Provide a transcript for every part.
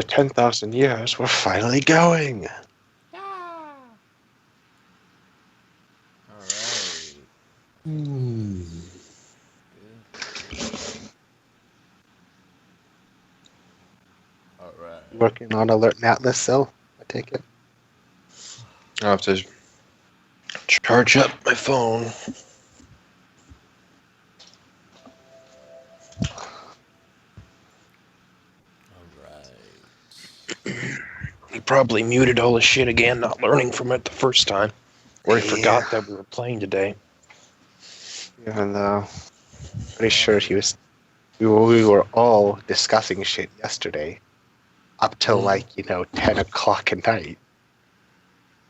after 10,000 years, we're finally going. Yeah. All right. Hmm. Good. All right. Working on Alert Atlas, so I take it. I'll have to charge up my phone. All right. He probably muted all the shit again, not learning from it the first time. Or he forgot that we were playing today. Even though, pretty sure he was. We were all discussing shit yesterday, up till 10 o'clock at night,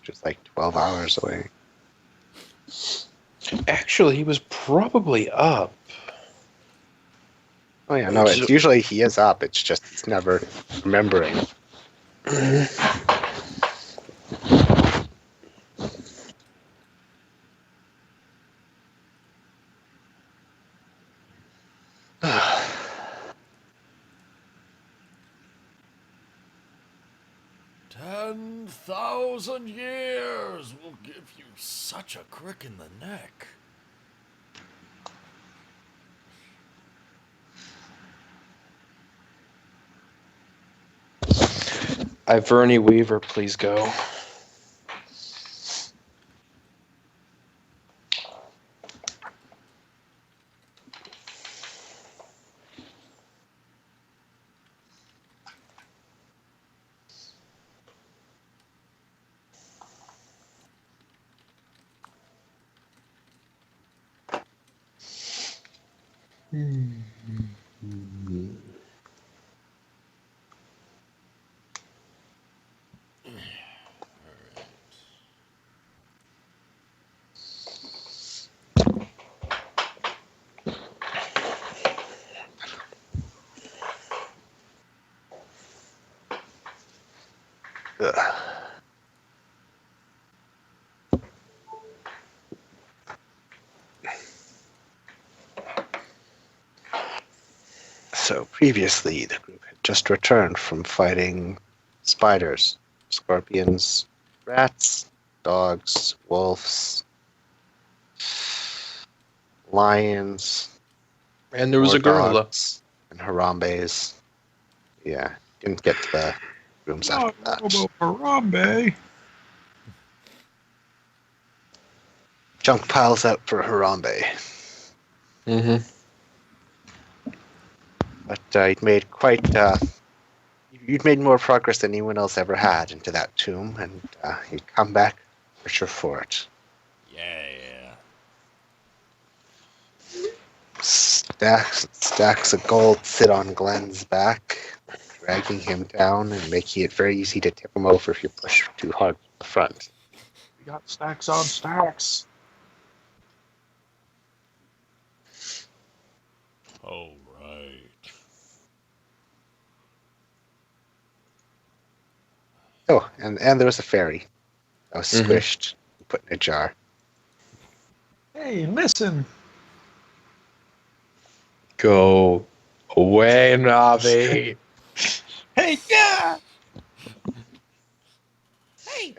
which is like 12 hours away. Actually, he was probably up. Oh yeah, no, it's usually he is up. It's just he's never remembering. 10,000 years will give you such a crick in the neck. Iverney Weaver, please go. So previously, the group had just returned from fighting spiders, scorpions, rats, dogs, wolves, lions, And there was more a gorilla. dogs, and Harambes. Yeah, didn't get to the rooms after that. Harambe. Junk piles out for Harambe. Mm-hmm. But you'd made more progress than anyone else ever had into that tomb, and you'd come back richer for it. Yeah. Stacks and stacks of gold sit on Glenn's back, dragging him down and making it very easy to tip him over if you push too hard from the front. We got stacks on stacks. All right. Oh, and there was a fairy that was squished and put in a jar. Hey, listen. Go away, Navi. Hey, yeah.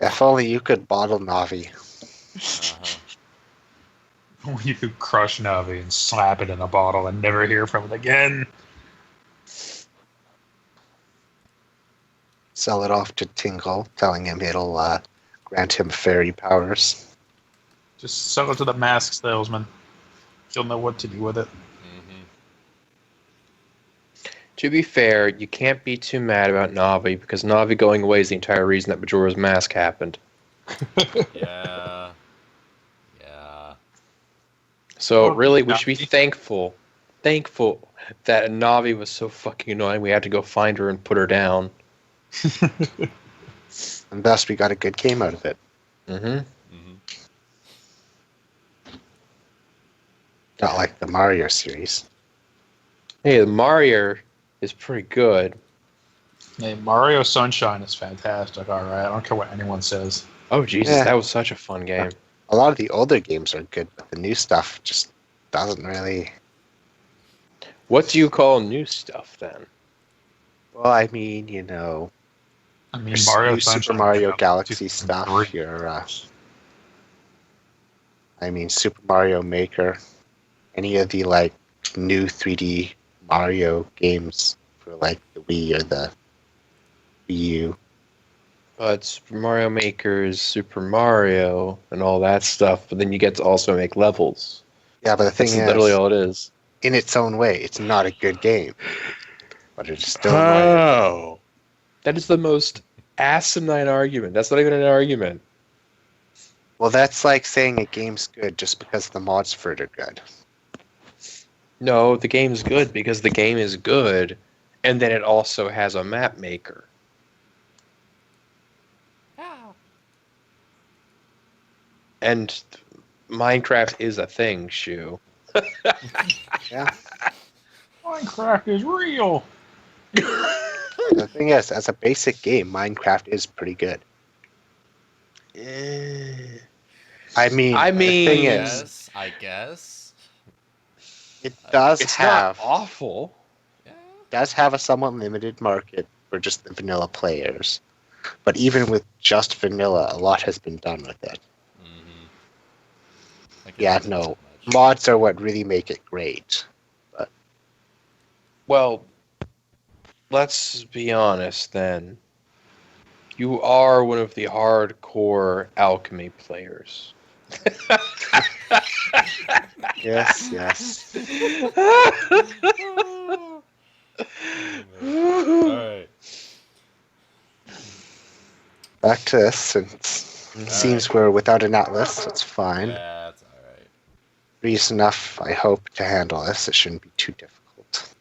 If only you could bottle Navi. You could crush Navi and slap it in a bottle and never hear from it again. Sell it off to Tingle, telling him it'll grant him fairy powers. Just sell it to the mask salesman. He'll know what to do with it. To be fair, you can't be too mad about Navi, because Navi going away is the entire reason that Majora's Mask happened. Yeah. So Oh, really, we should be Navi. thankful that Navi was so fucking annoying we had to go find her and put her down. And thus we got a good game out of it. Mm-hmm. Not like the Mario series. Hey, the Mario is pretty good. Hey, Mario Sunshine is fantastic, alright. I don't care what anyone says. Oh, Jesus, Yeah. that was such a fun game. A lot of the older games are good, but the new stuff just doesn't really... What do you call new stuff, then? Well, I mean, you know, I mean, your Mario new Super Sunshine Mario came out in Galaxy 2003. stuff, your, I mean, Super Mario Maker, any of the, like, new 3D Mario games for, like, the Wii or the Wii U. But Super Mario Maker is Super Mario and all that stuff, but then you get to also make levels. Yeah, but the That's thing literally is, all it is. in its own way, it's not a good game. But it's still a Mario game. How? That is the most asinine argument. That's not even an argument. Well, that's like saying a game's good just because the mods for it are good. No, the game's good because the game is good, and then it also has a map maker. And Minecraft is a thing, Shu. Yeah. Minecraft is real. The thing is, as a basic game, Minecraft is pretty good. I mean, I the mean, thing is, I guess. it does it's not have awful. Yeah. a somewhat limited market for just the vanilla players. But even with just vanilla, a lot has been done with it. I can Yeah, imagine no, so much. mods are what really make it great. Well, let's be honest then. You are one of the hardcore alchemy players. Yes, yes. Alright. Back to this, since it seems we're without an atlas, so it's fine. Yeah, that's alright. Breeze enough, I hope, to handle this. It shouldn't be too difficult.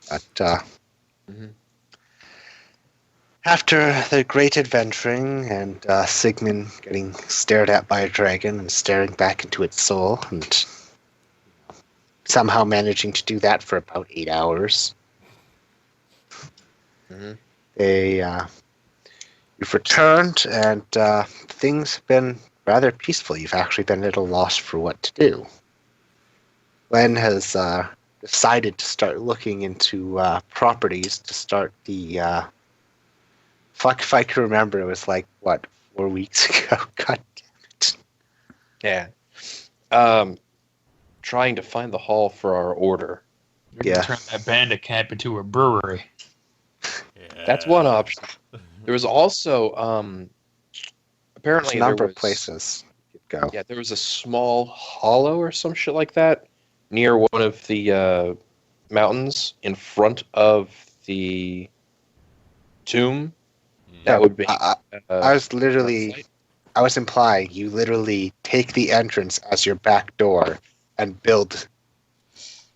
But after the great adventuring and Sigmund getting stared at by a dragon and staring back into its soul, and somehow managing to do that for about 8 hours, you've returned, and things have been rather peaceful. You've actually been at a loss for what to do. Glenn has decided to start looking into properties to start the... fuck if I can remember, it was like, what, 4 weeks ago? God damn it. Yeah. Trying to find the hall for our order. You're Yeah. gonna turn that bandit camp into a brewery. Yeah. That's one option. There was also There's apparently a number there of was, places you could go. Yeah, there was a small hollow or some shit like that near one of the mountains in front of the tomb. That would be. I was literally... I was implying you literally take the entrance as your back door and build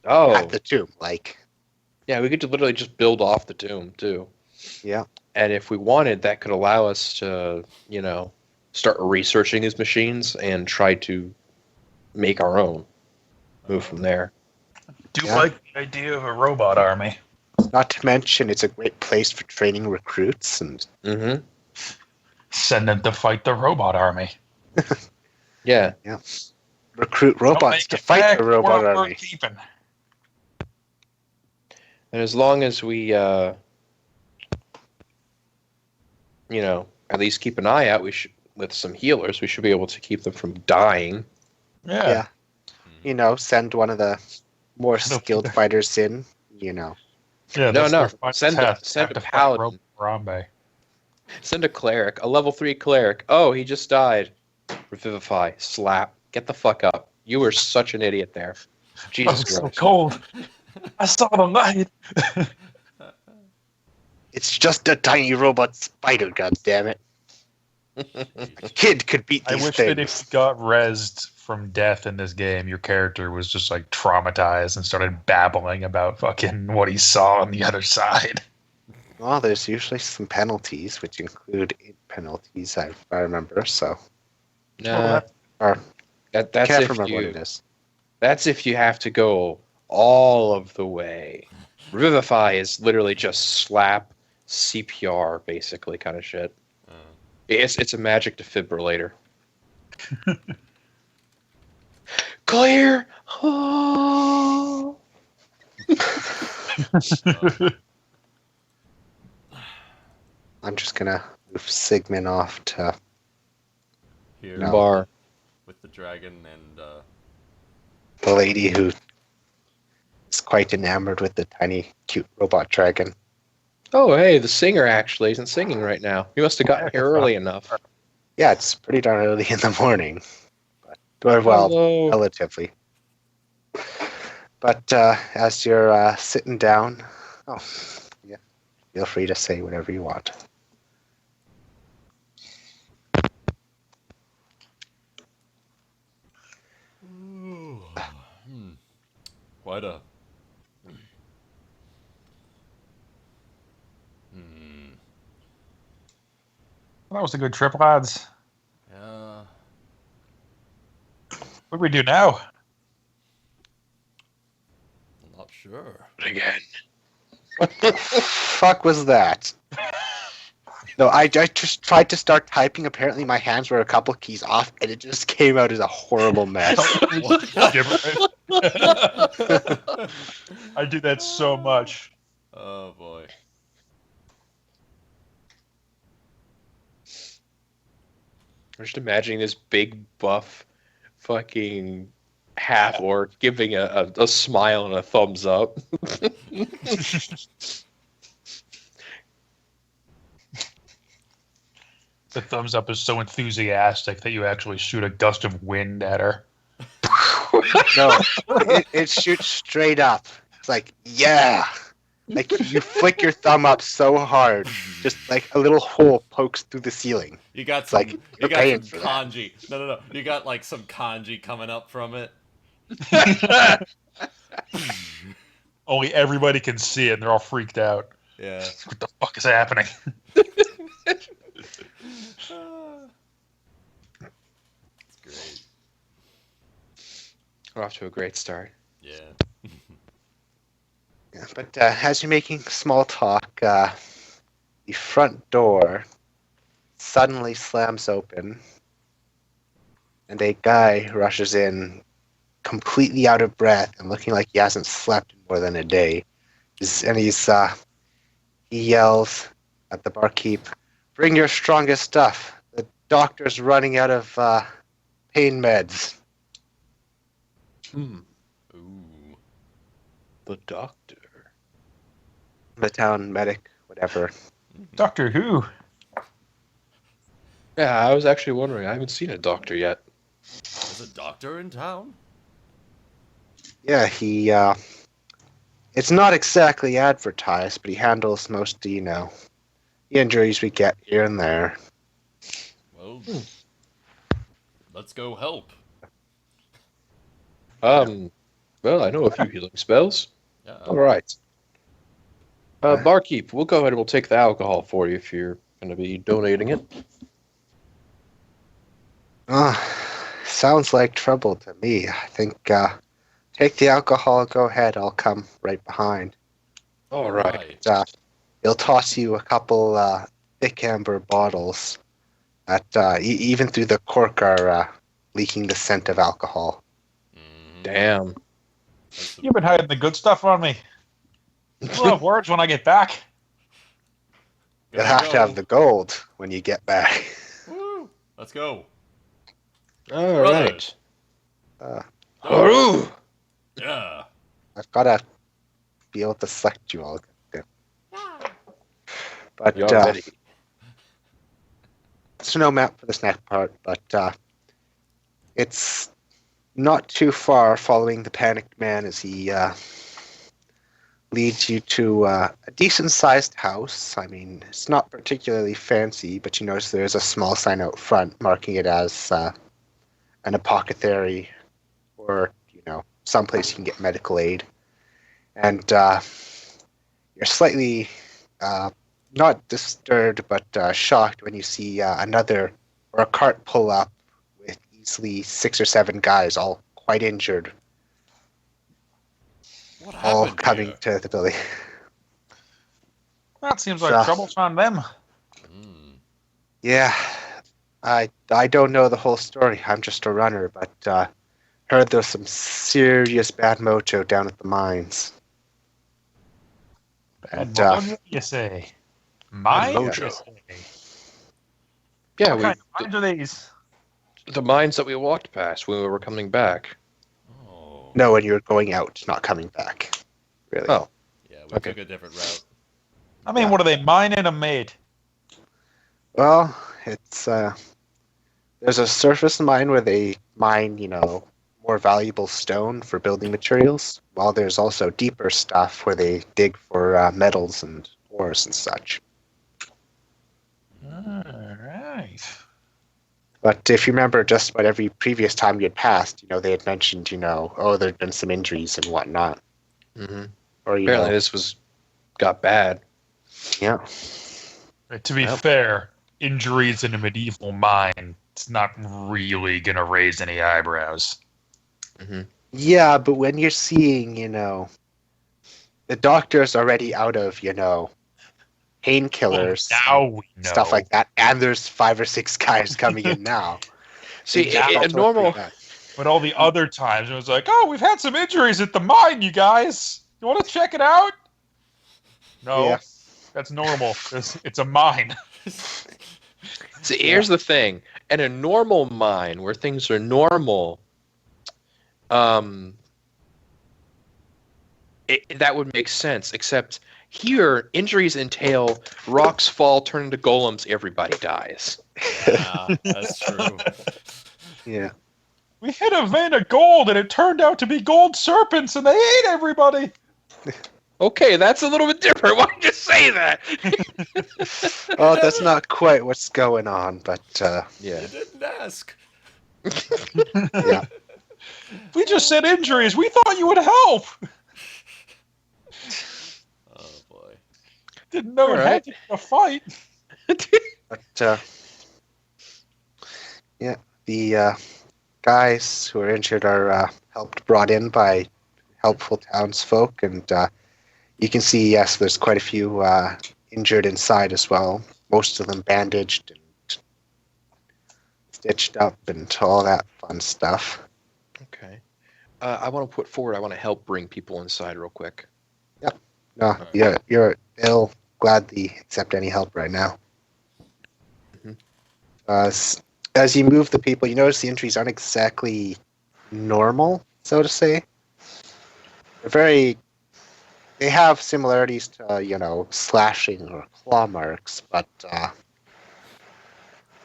at the tomb. Like, Yeah, we could literally just build off the tomb too. yeah. And if we wanted, that could allow us to, start researching these machines and try to make our own. Move from there. Do Yeah. like the idea of a robot army. Not to mention, it's a great place for training recruits and... Mm-hmm. Send them to fight the robot army. Yeah. recruit robots to fight the robot army. Keeping. And as long as we, at least keep an eye out, we should, with some healers, we should be able to keep them from dying. Yeah. Send one of the more skilled fighters in, Yeah, No. Send a paladin. Harambe. Send a cleric, a level 3 cleric. Oh, he just died. Revivify. Slap. Get the fuck up. You were such an idiot there. Jesus Oh, Christ. so cold. I saw the light. It's just a tiny robot spider, goddammit. A kid could beat I these wish things. that if you got rezzed from death in this game, your character was just like traumatized and started babbling about fucking what he saw on the other side. Well, there's usually some penalties, which include 8 penalties, if I remember, so... Nah, Or, that's can't if remember what you. it is. That's if you have to go all of the way. Revivify is literally just slap CPR, basically, kind of shit. It's a magic defibrillator. Clear. Oh. I'm just gonna move Sigmund off to Here No. Bar. with the dragon and the lady who is quite enamored with the tiny, cute robot dragon. Oh, hey, the singer actually isn't singing right now. You must have gotten here early enough. Yeah, it's pretty darn early in the morning. But well, Hello. relatively. But as you're sitting down, yeah, feel free to say whatever you want. quite a. Hmm. That was a good trip, lads. Yeah. What do we do now? I'm not sure. Again. What the fuck was that? No, I just tried to start typing. Apparently, my hands were a couple keys off, and it just came out as a horrible mess. Gibberish. I do that so much. Oh boy. I'm just imagining this big buff fucking half orc giving a smile and a thumbs up. The thumbs up is so enthusiastic that you actually shoot a gust of wind at her. No, it shoots straight up. It's like, yeah. Like, you flick your thumb up so hard, just like a little hole pokes through the ceiling. You got It's some. like, you you're got paying some for that. kanji. No. You got like some kanji coming up from it. Only everybody can see it, and they're all freaked out. Yeah. What the fuck is happening? It's great. We're off to a great start. Yeah. Yeah, but as you're making small talk, the front door suddenly slams open, and a guy rushes in, completely out of breath and looking like he hasn't slept in more than a day. He yells at the barkeep, "Bring your strongest stuff. The doctor's running out of pain meds." Hmm. Ooh. The doctor. The town medic, whatever. Doctor Who? Yeah, I was actually wondering. I haven't seen a doctor yet. There's a doctor in town? Yeah, it's not exactly advertised, but he handles most of, the injuries we get here and there. Well, let's go help. Well, I know a few healing spells. Yeah. All right. Barkeep, we'll go ahead and we'll take the alcohol for you if you're going to be donating it. Sounds like trouble to me. I think, take the alcohol, go ahead, I'll come right behind. All right. He'll toss you a couple thick amber bottles that even through the cork are leaking the scent of alcohol. Damn. You've been hiding the good stuff on me. We'll have words when I get back. You'll have to have the gold when you get back. Woo! Let's go. All Brothers. right. Oh. Yeah. I've got to be able to select you all. But You're ready. there's no map for this next part, but it's not too far following the panicked man as he leads you to a decent-sized house. I mean, it's not particularly fancy, but you notice there's a small sign out front marking it as an apothecary or, someplace you can get medical aid. And you're slightly not disturbed, but shocked when you see a cart pull up with easily 6 or 7 guys, all quite injured, What all happened coming here? to the building. That seems like So- trouble's on them. Yeah, I don't know the whole story. I'm just a runner, but heard there's some serious bad mojo down at the mines. Bad And, mojo, you say? Mine? mojo. Yeah, What kind of mines are these? the mines that we walked past when we were coming back. Oh. No, when you're going out, not coming back. Really. Oh. Yeah, we Okay. took a different route. I mean, Yeah. what are they mining them made? Well, it's there's a surface mine where they mine, more valuable stone for building materials, while there's also deeper stuff where they dig for metals and ores and such. All right. But if you remember, just about every previous time you had passed, they had mentioned, oh, there'd been some injuries and whatnot. Mm-hmm. Or, Apparently, this got bad. yeah. To be Yep. fair, injuries in a medieval mine, it's not really going to raise any eyebrows. Mm-hmm. Yeah, but when you're seeing, the doctor's already out of, painkillers, Now we know. stuff like that, and there's 5 or 6 guys coming in now. See, Yeah, a that's normal. pretty bad. But all the other times, it was like, oh, we've had some injuries at the mine, you guys. You want to check it out? No, Yeah. that's normal. It's a mine. See, here's the thing: in a normal mine where things are normal, that would make sense. Except here, injuries entail rocks fall, turn into golems, everybody dies. Yeah, that's true. Yeah. We hit a vein of gold, and it turned out to be gold serpents, and they ate everybody. Okay, that's a little bit different. Why did you say that? Well, that's not quite what's going on, but Yeah. You didn't ask. yeah. We just said injuries. We thought you would help. Oh boy. Didn't know All it right. had to be a fight. But yeah, the guys who are injured are brought in by helpful townsfolk, and you can see, yes, there's quite a few injured inside as well. Most of them bandaged and stitched up and all that fun stuff. Okay. I want to put forward. I want to help bring people inside real quick. No, they'll gladly accept any help right now. Mhm. As you move the people, you notice the injuries aren't exactly normal, so to say. They have similarities to, slashing or claw marks, but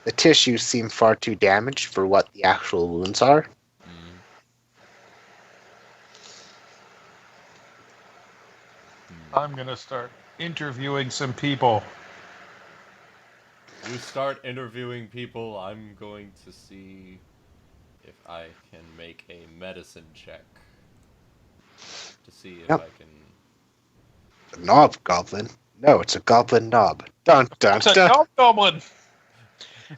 the tissues seem far too damaged for what the actual wounds are. Mm. I'm going to start interviewing some people. You start interviewing people. I'm going to see if I can make a medicine check to see if Yep. I can. A knob goblin? No, it's a goblin knob. Dun dun It's a dun. goblin.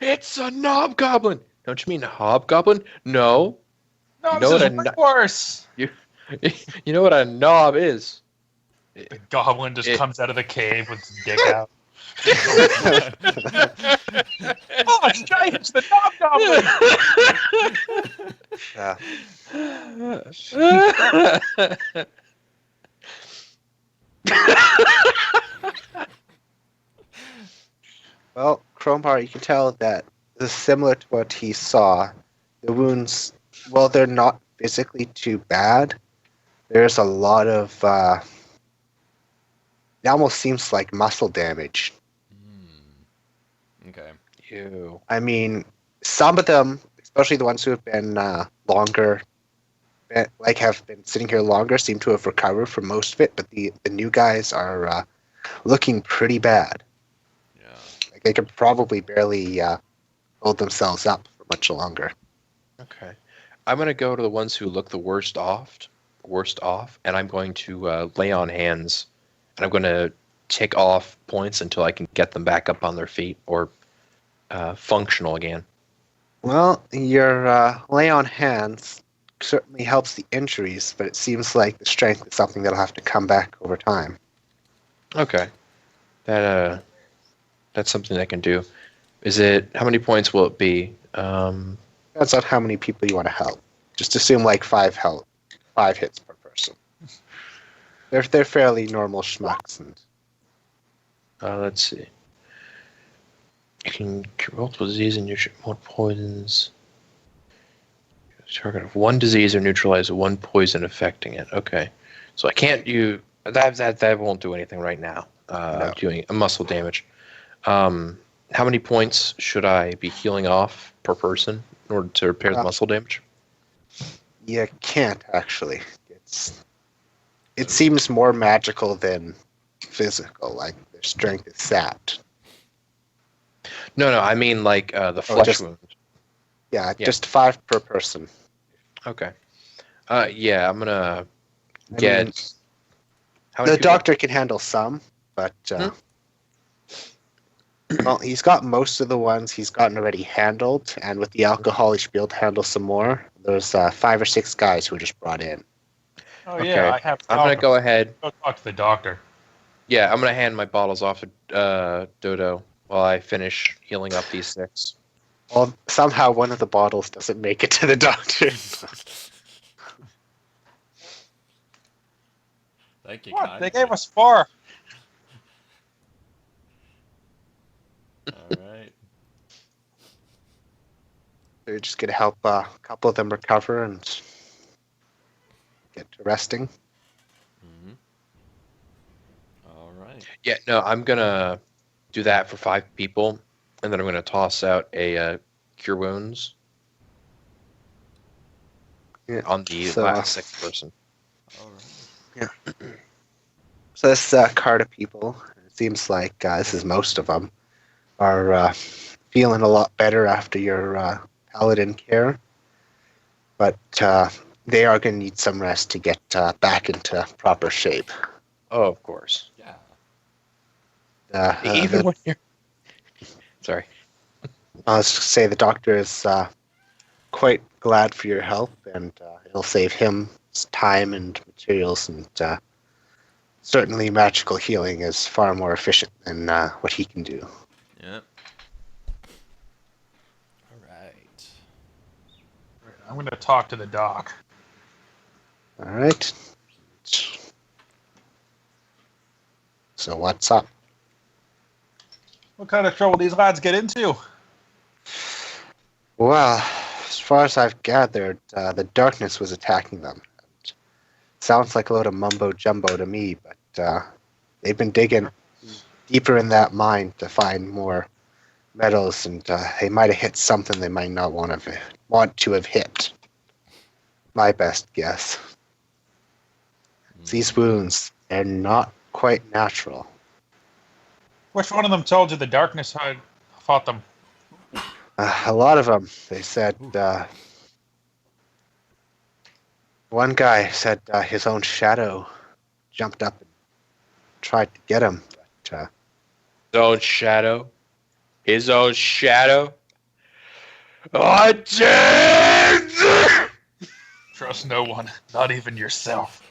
It's a knob goblin. Don't you mean a hobgoblin? No. No, You know this what is a way worse. You know what a knob is? The goblin just comes out of the cave with his dick out. Oh, it's giant! It's the knob goblin! Well, Crowbar, you can tell that this is similar to what he saw. The wounds, well, they're not physically too bad. There's a lot of, it almost seems like muscle damage. Okay. Ew. I mean, some of them, especially the ones who have been longer, have been sitting here longer, seem to have recovered from most of it, but the new guys are looking pretty bad. Yeah. Like they could probably barely hold themselves up for much longer. Okay. I'm going to go to the ones who look the worst off, and I'm going to lay on hands, and I'm going to take off points until I can get them back up on their feet or functional again. Well, your lay on hands certainly helps the injuries, but it seems like the strength is something that'll have to come back over time. Okay. That's something I can do. Is it, how many points will it be? Depends on how many people you want to help. Just assume like 5 hits per person. They're fairly normal schmucks, and Let's see. You can cure multiple disease and multiple poisons. Target of one disease or neutralize one poison affecting it. Okay, so I can't use that won't do anything right now. No. I'm doing a muscle damage. How many points should I be healing off per person in order to repair the muscle damage? You can't actually. It seems more magical than physical. Like their strength is sapped. No, I mean like the flesh wound. Yeah, just 5 per person. Okay. Yeah, I'm gonna get. How many The people? doctor can handle some, but well, he's got most of the ones he's gotten already handled, and with the alcohol, he should be able to handle some more. There's 5 or 6 guys who were just brought in. Oh Okay. yeah, I have. I'm gonna go ahead. Go talk to the doctor. Yeah, I'm gonna hand my bottles off to Dodo while I finish healing up these 6. Well, somehow one of the bottles doesn't make it to the doctor. Thank you, What? kind. They gave us 4. Alright. They're just going to help a couple of them recover and get to resting. Mm-hmm. Alright. Yeah, no, I'm gonna do that for 5 people, and then I'm gonna toss out a cure wounds Yeah. on the So, last 6th person. Alright. So this card of people, it seems like this is most of them, are feeling a lot better after your paladin care. But they are going to need some rest to get back into proper shape. Oh, of course. Yeah. Even when you're... Sorry. I was to say the doctor is quite glad for your help, and it'll save him time and materials, and certainly magical healing is far more efficient than what he can do. Yep. Alright. I'm going to talk to the doc. All right. So what's up? What kind of trouble these lads get into? Well, as far as I've gathered, the darkness was attacking them. Sounds like a load of mumbo jumbo to me, but they've been digging deeper in that mine to find more metals, and they might have hit something they might not want to have hit. My best guess. These wounds, they're not quite natural. Which one of them told you the darkness had fought them? A lot of them, they said. One guy said his own shadow jumped up and tried to get him. But, His own shadow? His own shadow? I did! Trust no one, not even yourself.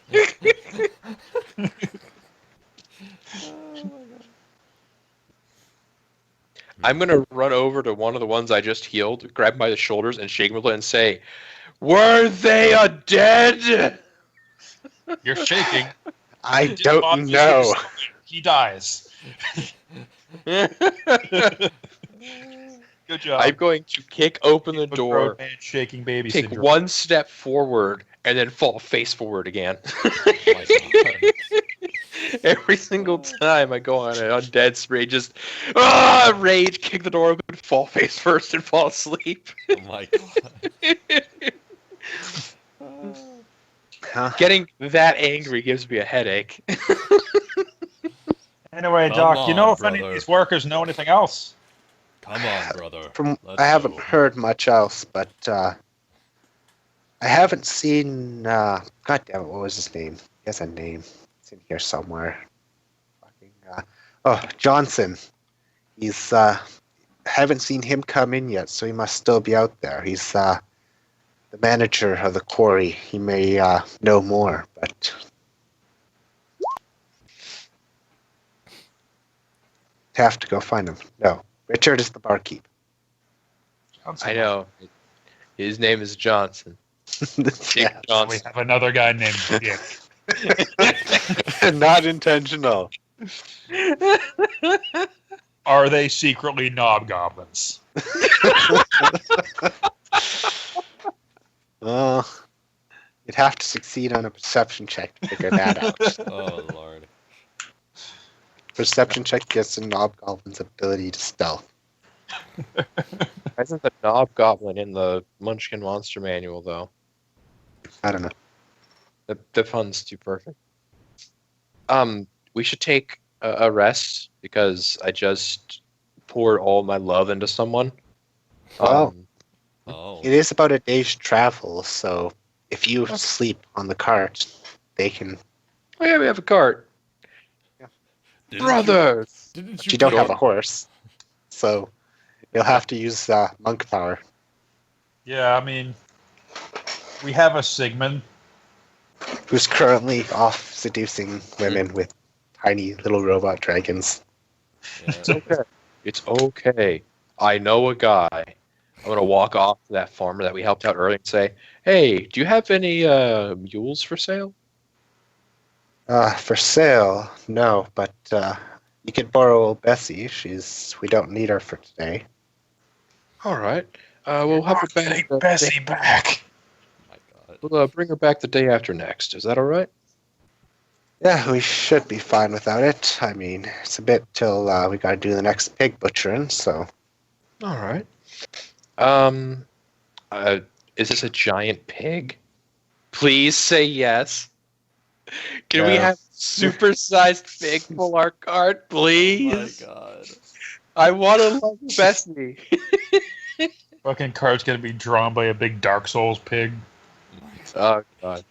I'm gonna run over to one of the ones I just healed, grab him by the shoulders, and shake him a little and say, "Were they a dead?" You're shaking. I Did don't Bob know. just- He dies. Good job. I'm going to kick open the door, Man shaking baby take syndrome. one step forward, and then fall face forward again. Oh my God. Every single time I go on an undead spree, just rage, kick the door open, fall face first, and fall asleep. Oh my God. Huh? Getting that angry gives me a headache. Anyway, Come Doc, you know on, if any of brother. these workers know anything else? Come on, brother. Let's I haven't go. heard much else, but I haven't seen. God damn it! What was his name? He has a name. It's in here somewhere. Fucking, Johnson. He's. Haven't seen him come in yet, so he must still be out there. He's the manager of the quarry. He may know more, but. Have to go find him. No, Richard is the barkeep. Johnson. I know. His name is Johnson. Dick Yeah, We Johnson. have another guy named Dick. not intentional. Are they secretly knobgoblins? You'd have to succeed on a perception check to figure that out. Oh lord. Perception check gets the Knobgoblin's ability to stealth. Why isn't the knob goblin in the Munchkin Monster Manual, though? I don't know. The fun's too perfect. We should take a rest because I just poured all my love into someone. Well, Oh. it is about a day's travel, so if you sleep on the cart, they can. Oh yeah, we have a cart. Brothers! Didn't But you don't put have a on- horse, so you'll have to use monk power. Yeah, I mean, we have a Sigmund. Who's currently off seducing women with tiny little robot dragons. Yeah. It's okay. It's okay. I know a guy. I'm gonna walk off to that farmer that we helped out earlier and say, "Hey, do you have any mules for sale?" For sale, no, but you could borrow Bessie. We don't need her for today. All right. We'll have her back. Take Bessie back. My god. We'll bring her back the day after next. Is that all right? Yeah, we should be fine without it. I mean, it's a bit till we gotta do the next pig butchering, so. All right. Is this a giant pig? Please say yes. Can we No. have supersized pig pull our cart, My please? god. I want to love Bessie. Fucking cart's gonna be drawn by a big Dark Souls pig. Oh god.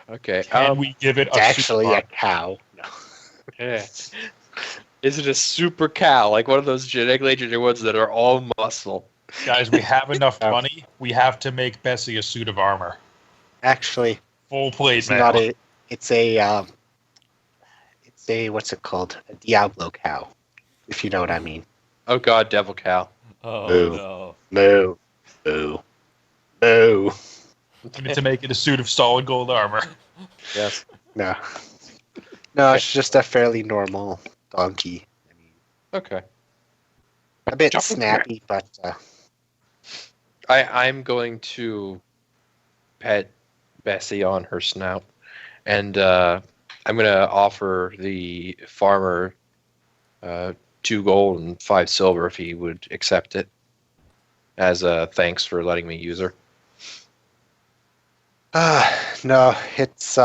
Okay. Can we give it It's a actually super a cow. No. Yeah. Is it a super cow, like one of those genetically engineered ones that are all muscle? Guys, we have enough No. money. We have to make Bessie a suit of armor. Actually, Full plate it's mail. not a. It's a what's it called? A Diablo cow, if you know what I mean. Oh god, devil cow. Oh Boo. no. Moo, boo, boo. We need to make it a suit of solid gold armor. Yes. No, no, it's just a fairly normal donkey. I mean, Okay. a bit Double snappy, but I'm going to pet Bessie on her snout, and I'm going to offer the farmer 2 gold and 5 silver if he would accept it as thanks for letting me use her. no, it's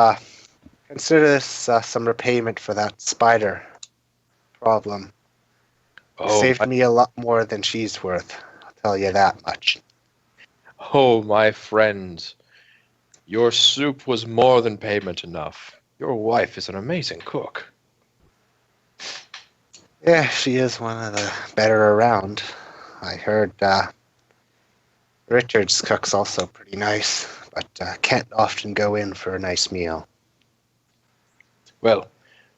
consider this some repayment for that spider problem. Saved me a lot more than she's worth. I'll tell you that much. Oh, my friend, your soup was more than payment enough. Your wife is an amazing cook. Yeah, she is one of the better around. I heard Richard's cook's also pretty nice, but can't often go in for a nice meal. Well,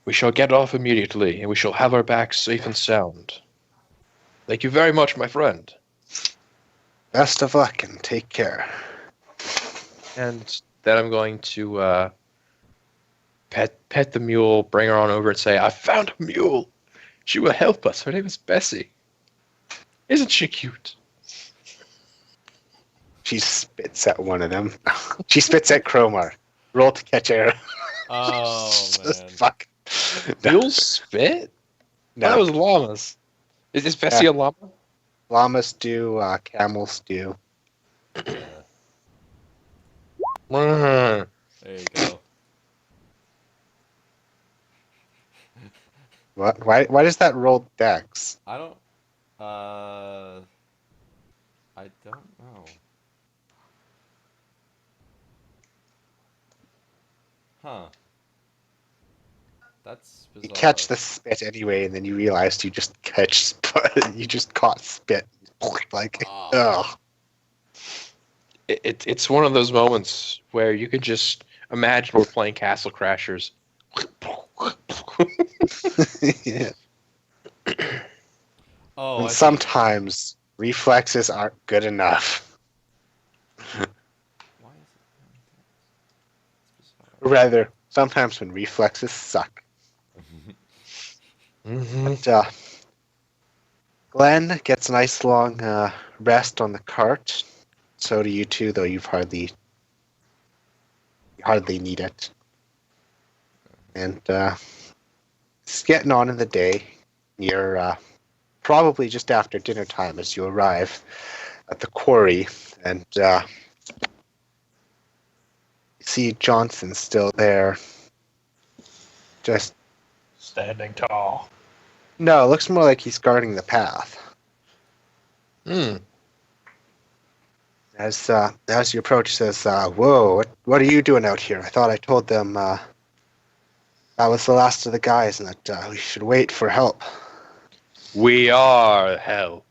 we shall get off immediately, and we shall have her back safe and sound. Thank you very much, my friend. Best of luck and take care. And then I'm going to pet the mule, bring her on over, and say, "I found a mule. She will help us. Her name is Bessie. Isn't she cute?" She spits at one of them. She spits at Cromar. Roll to catch arrow. Oh Just man. fuck. No, Mules spit? no. That was llamas. Is Bessie a llama? Llamas do, camels do. Yeah. Mm. There you go. What? Why does that roll dex? I don't know. Huh. That's bizarre. You catch the spit anyway, and then you realized you just you just caught spit. Like, Oh. ugh. It's one of those moments where you could just imagine we're playing Castle Crashers. Yeah. Oh, And I see. sometimes reflexes aren't good enough. Why is it Rather, sometimes when reflexes suck. But, Glenn gets a nice long rest on the cart. So do you too, though you hardly need it. And it's getting on in the day. You're probably just after dinner time as you arrive at the quarry, and see Johnson still there. Just Standing tall. no, it looks more like he's guarding the path. As you approach, says, "Whoa, what are you doing out here? I thought I told them that was the last of the guys, and that we should wait for help." We are help.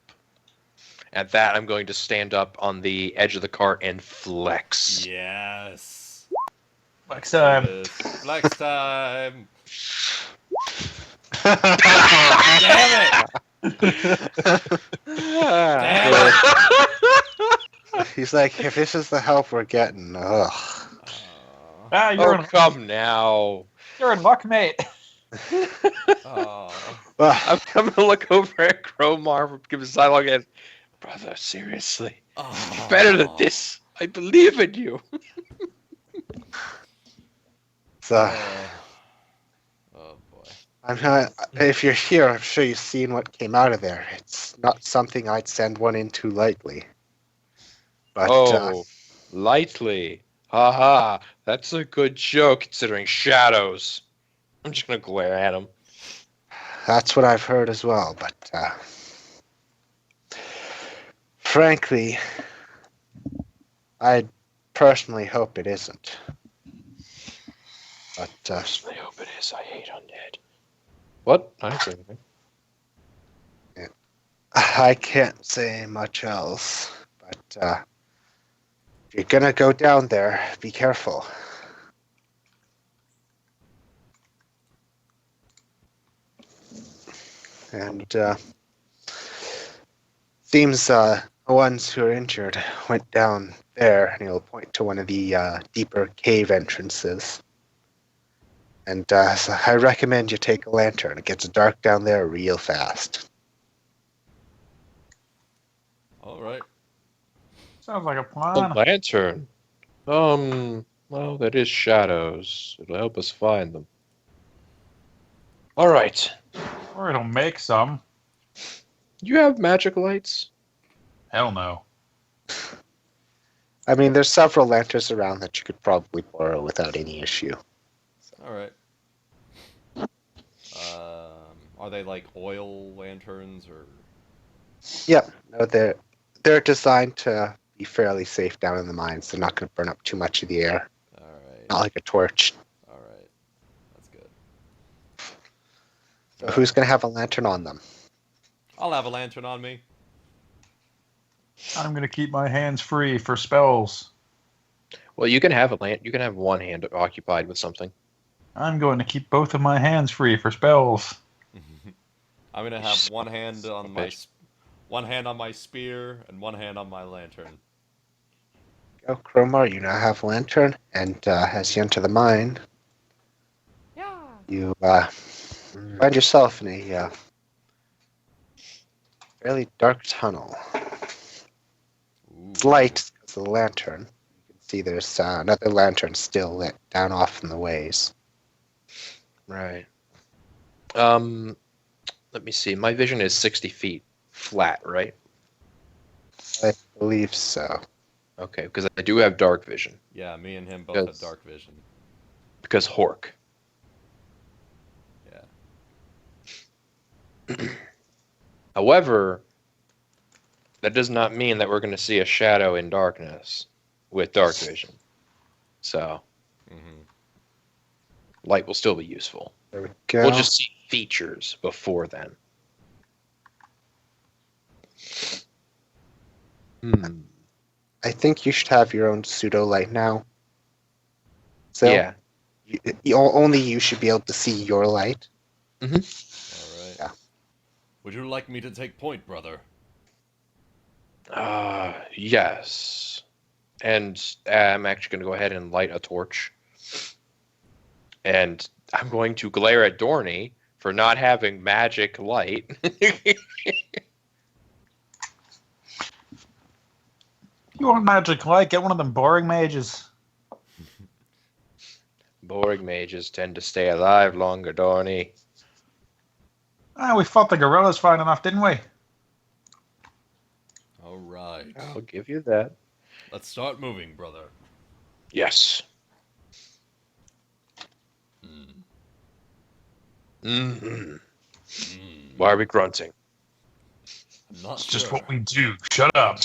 At that, I'm going to stand up on the edge of the cart and flex. Yes. Next time. Flex time. Damn it! Damn it! He's like, "If this is the help we're getting, ugh." Ah, you're Come now. you're in luck, mate. Oh. Well, I'm going to look over at Crowmar, give a side look at, brother, seriously. You're better than this. I believe in you. so Oh boy. if you're here, I'm sure you've seen what came out of there. It's not something I'd send one into lightly. But lightly. Haha, that's a good joke considering shadows. I'm just going to glare at him. that's what I've heard as well. But frankly, I personally hope it isn't. But I hope it is. I hate undead. What? I didn't say anything. I can't say much else. But if you're gonna go down there, be careful. And seems the ones who are injured went down there, and he'll point to one of the deeper cave entrances. And so I recommend you take a lantern. It gets dark down there real fast. All right. Sounds like a A plan. lantern. Well, that is shadows. It'll help us find them. All right. Or it'll make some. You have magic lights? Hell no. I mean, there's several lanterns around that you could probably borrow without any issue. All right. Are they like oil lanterns or? Yep. No, they're designed to be fairly safe down in the mines. They're not going to burn up too much of the air. All right. Not like a torch. All right. That's good. So who's going to have a lantern on them? I'll have a lantern on me. I'm gonna keep my hands free for spells. Well, you can have you can have one hand occupied with something. I'm going to keep both of my hands free for spells. I'm gonna have one hand on my spear and one hand on my lantern. Go, Cromar, you now have a lantern, and as you enter the mine, you find yourself in a fairly dark tunnel. Ooh. It's light because of the lantern. You can see there's another lantern still lit down off in the ways. Right. Let me see. My vision is 60 feet flat, right? I believe so. Okay, because I do have dark vision. Yeah, me and him both have Because- dark vision. Because Hork. Yeah. However, that does not mean that we're going to see a shadow in darkness with dark vision. So, Mm-hmm. light will still be useful. There we go. We'll just see features before then. I think you should have your own pseudo light now. So Yeah. only you should be able to see your light. All right. Yeah. Would you like me to take point, brother? Yes. And I'm actually going to go ahead and light a torch. And I'm going to glare at Dorney for not having magic light. You want magic light? Get one of them boring mages. Boring mages tend to stay alive longer, Dorney. Ah, we fought the gorillas fine enough, didn't we? All right. I'll give you that. Let's start moving, brother. Yes. Hmm. Mm-hmm. Why are we grunting? I'm not It's sure. just what we do. Shut up.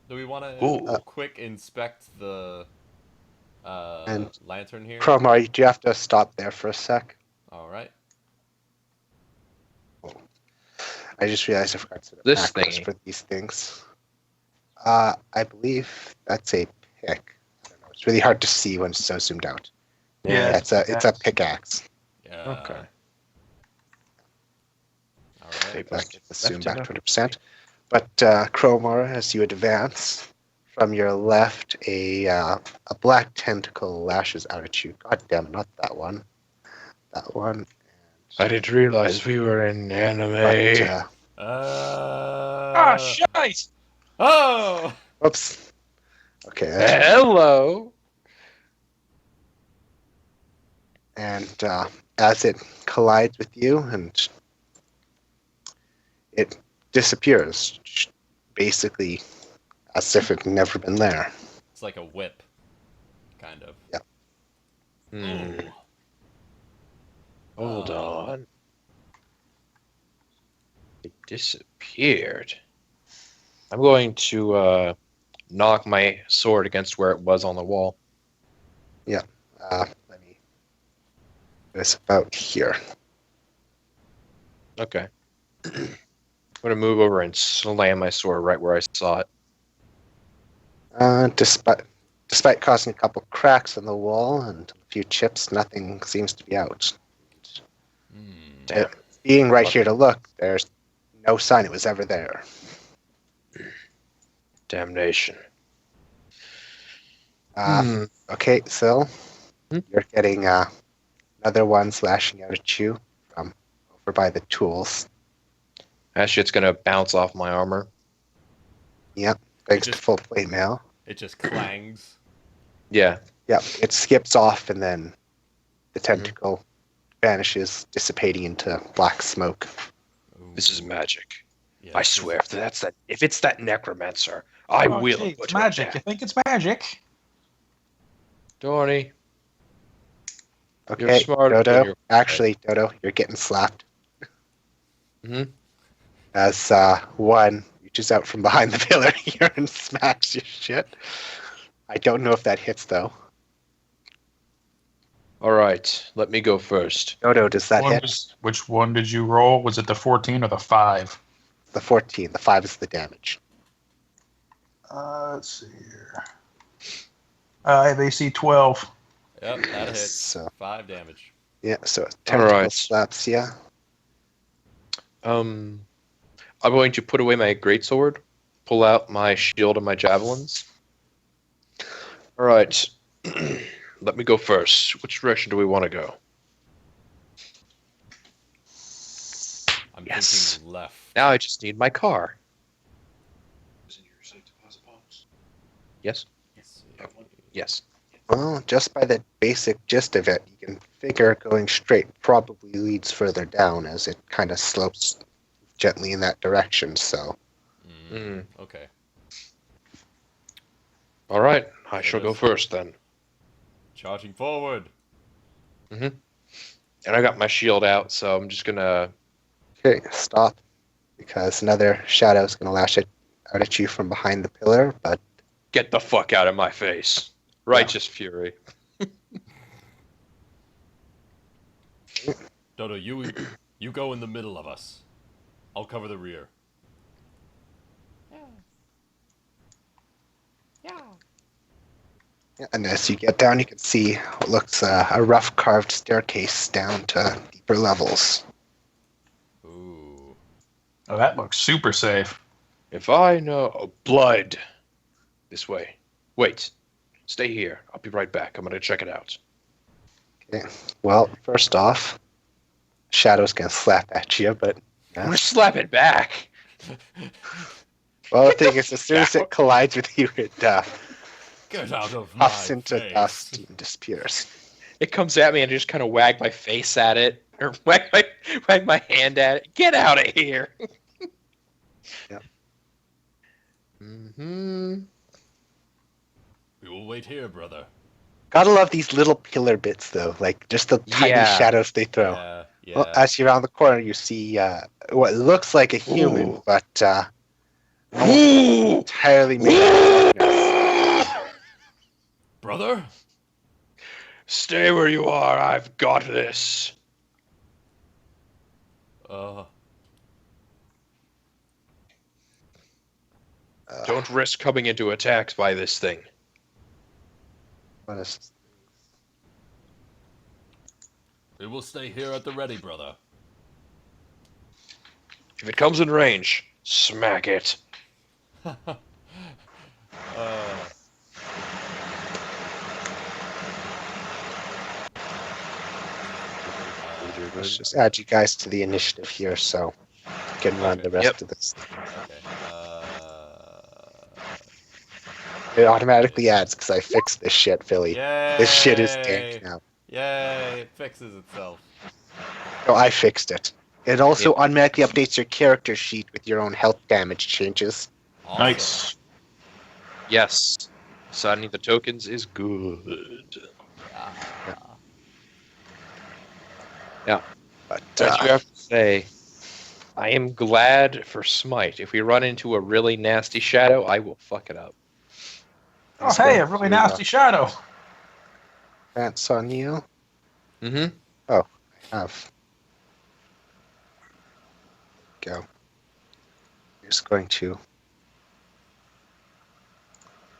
Do we want Ooh. to quick inspect the And lantern here? Cromar, do you have to stop there for a sec? All right. I just realized I forgot to set up This macros thingy. for these things. I believe that's a pick. I don't know. It's really hard to see when it's so zoomed out. Yeah, it's a pickaxe. Yeah. Okay. All right. Tape Back, left zoom back enough. 20%. But Cromar, as you advance from your left, a black tentacle lashes out at you. God damn it, not that one. That one. I didn't realize we were in anime. But, Ah, shite! Oh! whoops. Okay. That's Hello. and as it collides with you and it disappears, basically as if it had never been there. It's like a whip, kind of. Yeah. Hmm. Ooh. Hold on. It disappeared. I'm going to knock my sword against where it was on the wall. Let me. It's about here. Okay. I'm going to move over and slam my sword right where I saw it. Despite causing a couple cracks in the wall and a few chips, nothing seems to be out. Hmm. Being right here to look, there's no sign it was ever there. Damnation. Okay, Sil, Hmm? you're getting another one slashing out at you from over by the tools. That shit's going to bounce off my armor. Yep, thanks just- to full plate mail. It just clangs. Yeah. Yep, it skips off and then the tentacle vanishes, dissipating into black smoke. Ooh. This is magic. Yeah, I this is- swear, if it's that necromancer, I Oh, will gee, put it's her magic. down. You think it's magic? Dorney, Okay, You're smarter than Dodo. your- Actually, Dodo, you're getting slapped. Mhm. As one reaches out from behind the pillar here and smacks your shit. I don't know if that hits though. All right, let me go first. Dodo, does that hit? Which one did you roll? Was it the 14 or the 5? The 14. The 5 is the damage. Let's see here. I have AC 12. Yep, that hits. So 5 damage. yeah, so tentacle Alright. slaps you. I'm going to put away my greatsword, pull out my shield and my javelins. All right, let me go first. Which direction do we want to go? I'm Yes. thinking left. Now I just need my car. Yes. Yes. Yes. Well, just by the basic gist of it, you can figure going straight probably leads further down as it kind of slopes gently in that direction. So Okay. All right, I There shall it go is. first then. Charging forward. And I got my shield out, so I'm just gonna. okay, stop, because another shadow is going to lash out at you from behind the pillar. But Get the fuck out of my face. Righteous fury. Dodo, you go in the middle of us. I'll cover the rear. and as you get down, you can see what looks a rough carved staircase down to deeper levels. Ooh. Oh, that looks super safe. If I know blood. This way. Wait. Stay here. I'll be right back. I'm gonna check it out. Okay. Well, first off, shadows can slap at you, but I'm gonna slap it back. well, the Get thing the is, as soon as fuck it collides with you, it Get out of my puffs into face. dust and disappears. It comes at me and I just kind of wag my face at it, or wag my hand at it. Get out of here. Yep. Mm-hmm. We will wait here, brother. Gotta love these little pillar bits, though, like just the tiny Yeah. shadows they throw. Yeah, yeah. Well, as you're around the corner, you see what looks like a human, Ooh. but Ooh. entirely made of darkness. Brother? Stay where you are. I've got this. Don't risk coming into attacks by this thing. What is We will stay here at the ready, brother. If it comes in range, smack it. Let's just add you guys to the initiative here, so you can run the rest of this. Okay. It automatically adds because I fixed this shit, Philly. Yay! This shit is dank now. Yay! It fixes itself. No, I fixed it. It also automatically updates your character sheet with your own health damage changes. Awesome. Nice. Yes. Assigning the tokens is good. Yeah. But As you have to say, I am glad for Smite. If we run into a really nasty shadow, I will fuck it up. Oh, hey, a really nasty shadow. Advance on you. Mm-hmm. Oh, I have. Go. You're just going to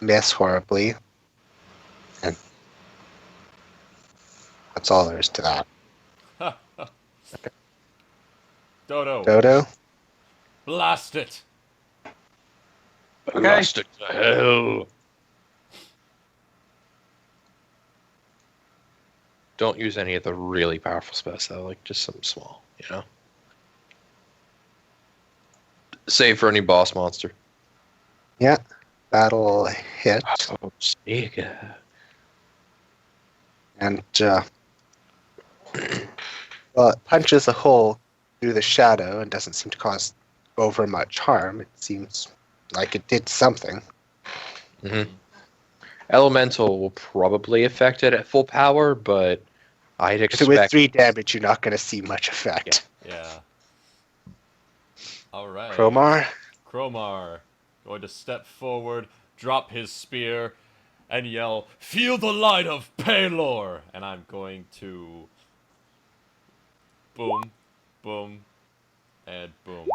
miss horribly. And that's all there is to that. Dodo. Dodo? Blast it. Okay. Blast it to hell. Don't use any of the really powerful spells, though. Like, just something small, you know? Save for any boss monster. Yeah. That'll hit. Oh, Sega. And, well, it punches a hole through the shadow and doesn't seem to cause over much harm. It seems like it did something. Mm-hmm. Elemental will probably affect it at full power, but I'd So with expect... 3 damage, you're not going to see much effect. Yeah. All right. Cromar? Cromar going to step forward, drop his spear, and yell, "Feel the light of Pelorc!" And I'm going to boom, boom, and boom.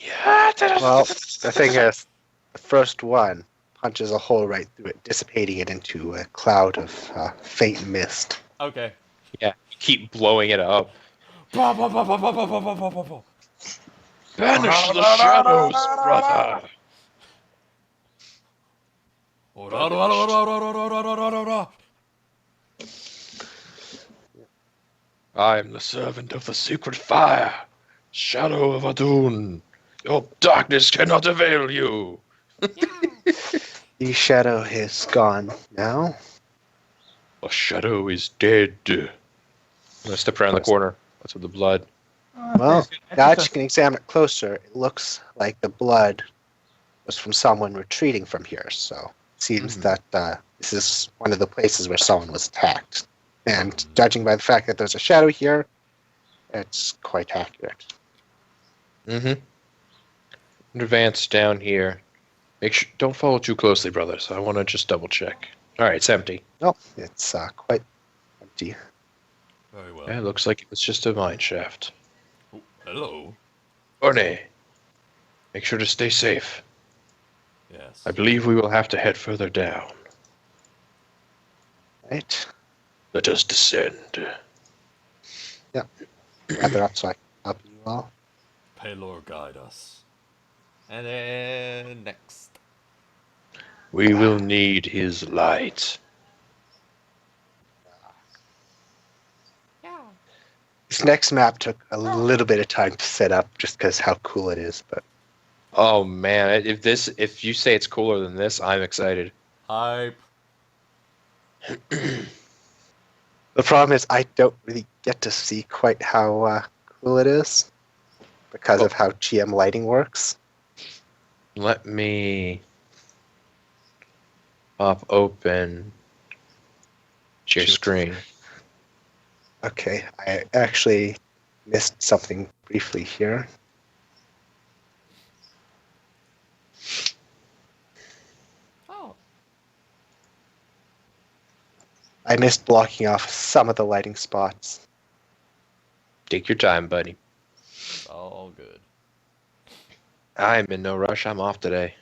Yeah. Well, the thing is, the first one punches a hole right through it, dissipating it into a cloud of faint mist. Okay. Yeah. Keep blowing it up. Bah, bah, bah, bah, bah, bah, bah, bah, bah, bah, bah. Banish the shadows, brother. I am the servant of the secret fire, Shadow of Adun. Your darkness cannot avail you. The shadow is gone now. The shadow is dead. I'm gonna step around the corner. What's with the blood? Well, now that you can examine it closer, it looks like the blood was from someone retreating from here. So it seems that this is one of the places where someone was attacked. And judging by the fact that there's a shadow here, it's quite accurate. Mm-hmm. Advance down here. Make sure don't follow too closely, brothers. I want to just double check. All right, it's empty. No, it's quite empty. Very well. Yeah, it looks like it was just a mine shaft. Oh, hello. Orne, make sure to stay safe. Yes. I believe we will have to head further down. Right? Let us descend. Gather up so I can help you all. Pelorc guide us. And then next. We will need his light. This next map took a little bit of time to set up just because how cool it is, but Oh man, if you say it's cooler than this, I'm excited. Hype. the problem is I don't really get to see quite how cool it is because of how GM lighting works. Let me pop open your screen. Okay, I actually missed something briefly here. Oh. I missed blocking off some of the lighting spots. Take your time, buddy. It's all good. I'm in no rush. I'm off today.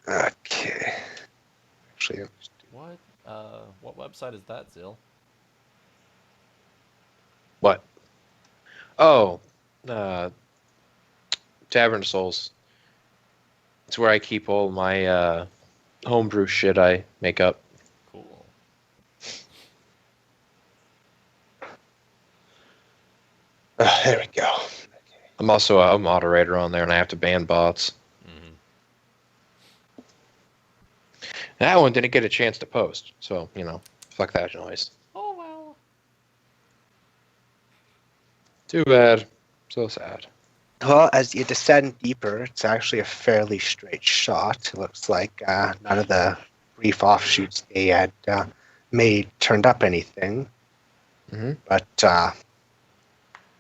Okay. Actually, What website is that, Zill? What? Oh, Tavern Souls. It's where I keep all my homebrew shit I make up. Cool. there we go. I'm also a moderator on there, and I have to ban bots. Mm-hmm. That one didn't get a chance to post, so, fuck that noise. Oh well. Too bad. So sad. Well, as you descend deeper, it's actually a fairly straight shot. It looks like none of the brief offshoots they had made turned up anything. Mm-hmm. But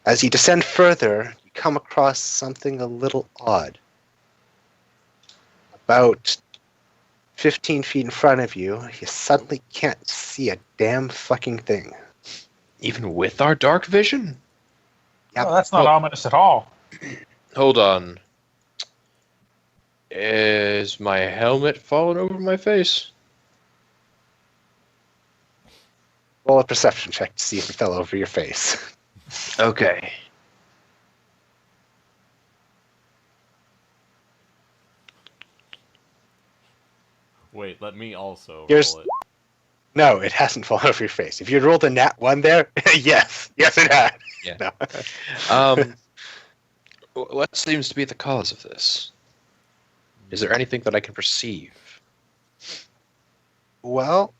as you descend further, you come across something a little odd. About 15 feet in front of you, you suddenly can't see a damn fucking thing. Even with our dark vision? Yep. Oh, that's not ominous at all. Hold on. Is my helmet falling over my face? Roll a perception check to see if it fell over your face. Okay. Wait, let me also Here's- roll it. No, it hasn't fallen over your face. If you'd rolled a nat 1 there, yes, it had. Yeah. No. What seems to be the cause of this? Is there anything that I can perceive? Well,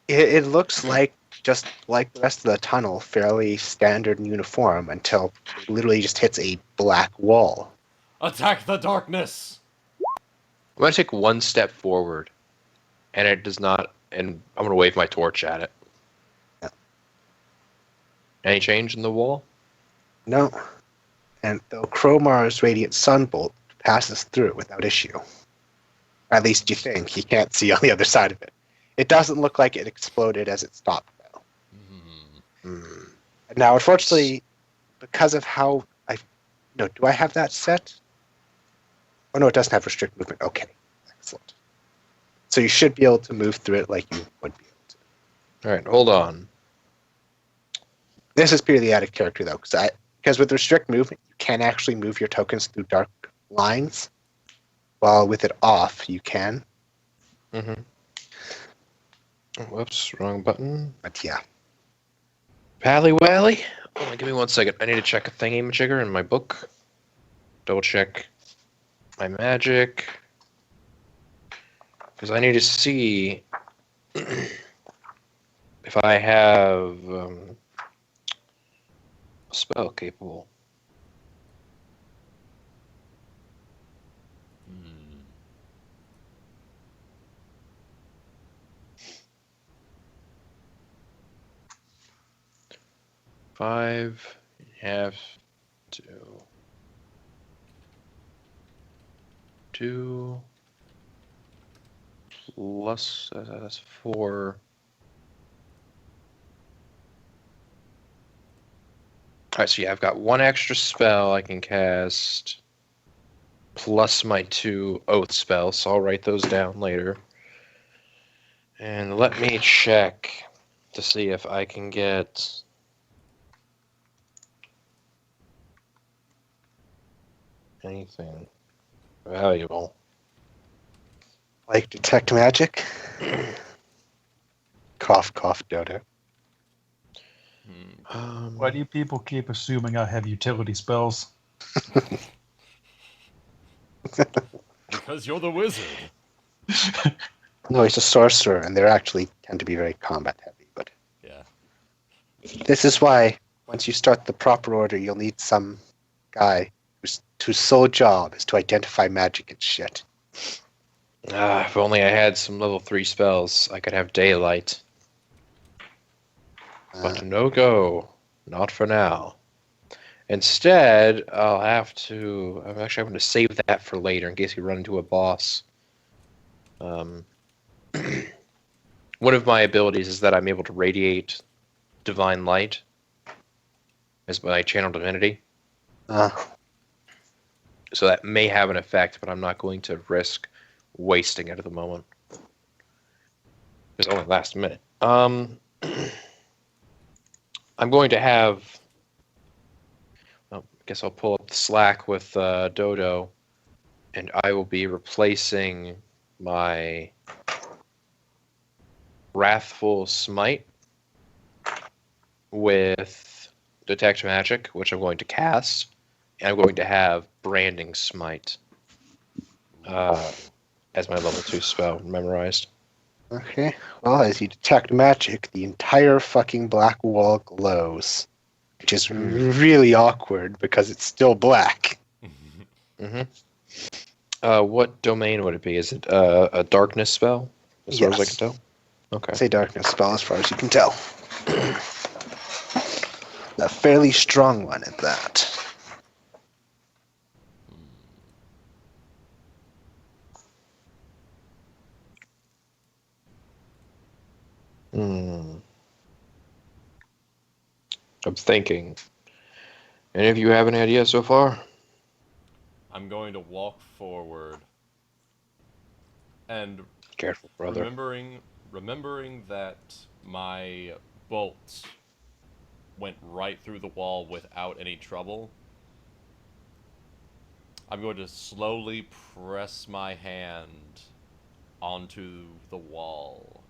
it looks like just like the rest of the tunnel, fairly standard and uniform until it literally just hits a black wall. Attack the darkness! I'm going to take one step forward, and it does not, and I'm going to wave my torch at it. Yeah. Any change in the wall? No. And though Cromar's radiant sunbolt passes through it without issue. At least you think. You can't see on the other side of it. It doesn't look like it exploded as it stopped, though. Mm. Now, unfortunately, because of how do I have that set? Oh, no, it doesn't have restrict movement. Okay, excellent. So you should be able to move through it like you would be able to. All right, hold on. This is purely out of character, though, because with restrict movement, you can actually move your tokens through dark lines, while with it off, you can. Mm-hmm. Whoops, wrong button. But yeah. Pally Wally? Hold on, give me 1 second. I need to check a thingy-majigger in my book. Double check my magic. Because I need to see if I have a spell capable. Mm. 5, you have to 2 plus that's 4. Alright, so yeah, I've got 1 extra spell I can cast plus my 2 oath spells, so I'll write those down later. And let me check to see if I can get Anything valuable. Like detect magic? Cough, cough, Dodo. Why do you people keep assuming I have utility spells? Because you're the wizard. No, he's a sorcerer, and they actually tend to be very combat heavy. But Yeah. this is why, once you start the proper order, you'll need some guy whose sole job is to identify magic and shit. If only I had some level 3 spells, I could have daylight. But no go. Not for now. Instead, I'll have to... I'm actually having to save that for later in case we run into a boss. One of my abilities is that I'm able to radiate divine light as my channel divinity. So that may have an effect, but I'm not going to risk wasting it at the moment. It's only last minute. I'm going to have... I guess I'll pull up the Slack with Dodo, and I will be replacing my Wrathful Smite with Detect Magic, which I'm going to cast, and I'm going to have Branding Smite as my level 2 spell memorized. Okay. Well, as you detect magic, the entire fucking black wall glows, which is really awkward because it's still black. What domain would it be? Is it a darkness spell, as far as I can tell? Okay. It's a darkness spell, as far as you can tell. A fairly strong one at that. I'm thinking. Any of you have any ideas so far? I'm going to walk forward. And Careful, brother. remembering that my bolt went right through the wall without any trouble, I'm going to slowly press my hand onto the wall.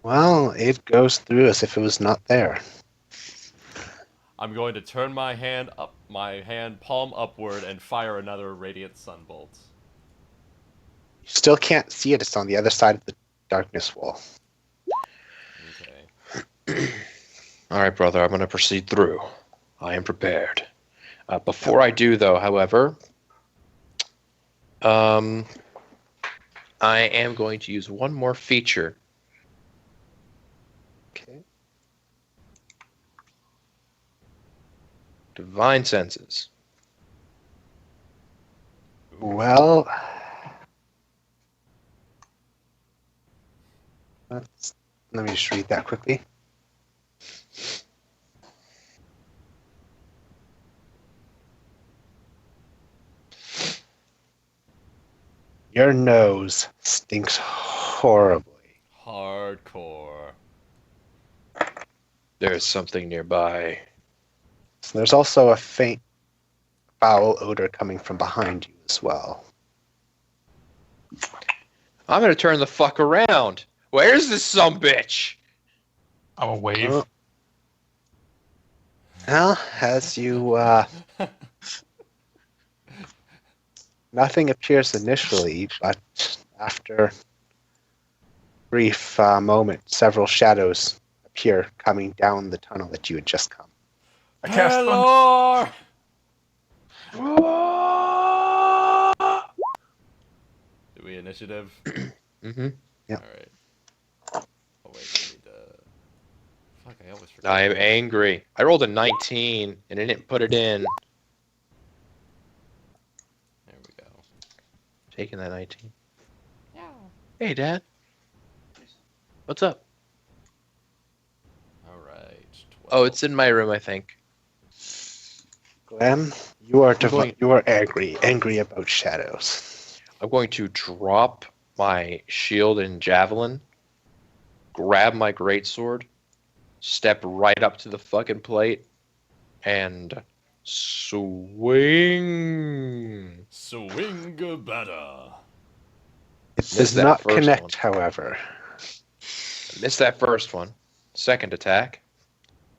Well, it goes through as if it was not there. I'm going to turn my hand palm upward, and fire another radiant sunbolt. You still can't see it. It's on the other side of the darkness wall. Okay. All right, brother. I'm going to proceed through. I am prepared. Before I do, though, however, I am going to use one more feature. Okay. Divine Senses. Well, let me just read that quickly. Your nose stinks horribly. Hardcore. There's something nearby. So there's also a faint foul odor coming from behind you as well. I'm going to turn the fuck around. Where's this sumbitch? I'm a wave. Oh. Well, as you, nothing appears initially, but after a brief moment, several shadows appear coming down the tunnel that you had just come. I cast Pelorc! Do we initiative? Mm-hmm. Yeah. Alright. Oh wait, I need to... Fuck, I always forget. I am angry. I rolled a 19 and I didn't put it in. There we go. Taking that 19. Yeah. Hey, Dad. What's up? Alright. 12. Oh, it's in my room, I think. Glenn, you are going- you are angry about shadows. I'm going to drop my shield and javelin, grab my greatsword, step right up to the fucking plate, and Swing. Swing better. It Missed does that not first connect, one. however. Missed that first one. Second attack.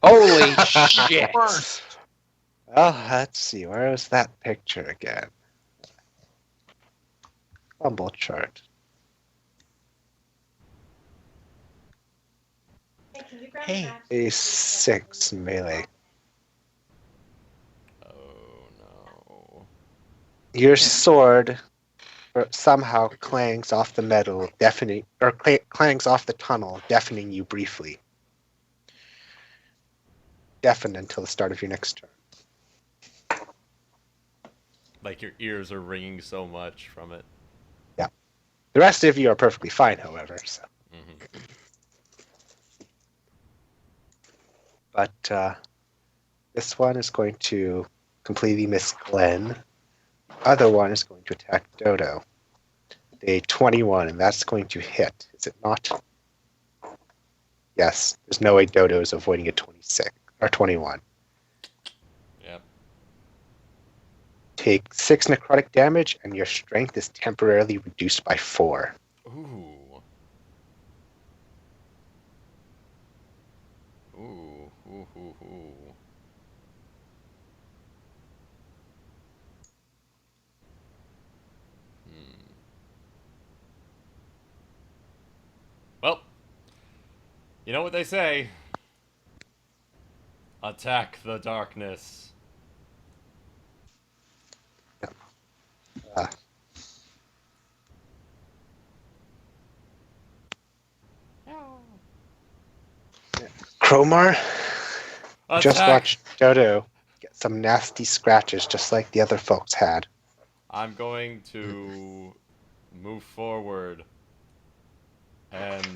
Holy shit! First. Well, let's see. Where is that picture again? Fumble chart. A 6 melee. Oh no. Your sword somehow clangs off the metal, deafening, or clangs off the tunnel, deafening you briefly. Deafened until the start of your next turn. Like your ears are ringing so much from it. Yeah. The rest of you are perfectly fine, however. So. Mm-hmm. But this one is going to completely miss Glenn. Other one is going to attack Dodo. A 21, and that's going to hit. Is it not? Yes. There's no way Dodo is avoiding a 26 or 21. Yep. Take 6 necrotic damage, and your strength is temporarily reduced by 4. Ooh. Ooh. Ooh. Ooh. Ooh. Well, you know what they say. Attack the darkness. Uh, Cromar, just Attack! watch Dodo get some nasty scratches just like the other folks had. I'm going to move forward and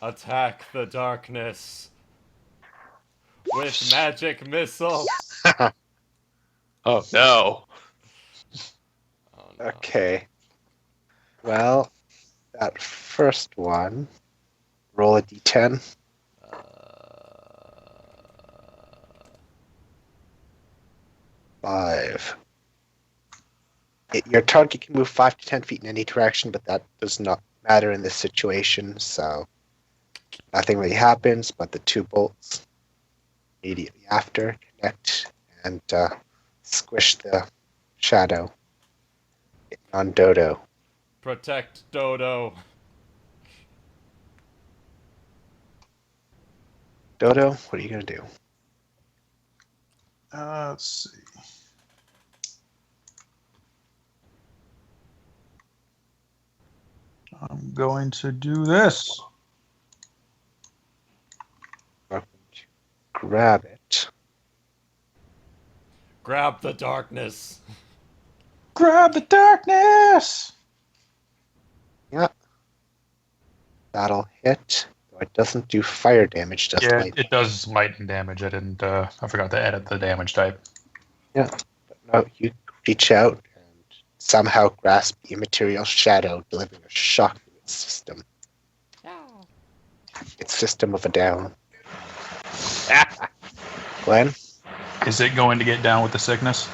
attack the darkness with magic missile. Oh no. Oh, no. Okay. Well, that first one, roll a d10. Uh, 5. Your target can move 5 to 10 feet in any direction, but that does not matter in this situation, so nothing really happens, but the 2 bolts immediately after connect and squish the shadow on Dodo. protect Dodo. Dodo, what are you going to do? Let's see. I'm going to do this. You're going to grab it. Grab the darkness. Grab the darkness. Yeah. That'll hit. Though it doesn't do fire damage, just Yeah, light. it does light and damage. I didn't. I forgot to edit the damage type. Yeah. But no, you reach out and somehow grasp the immaterial shadow, delivering a shock to its system. Its system of a down. Glenn? Is it going to get down with the sickness?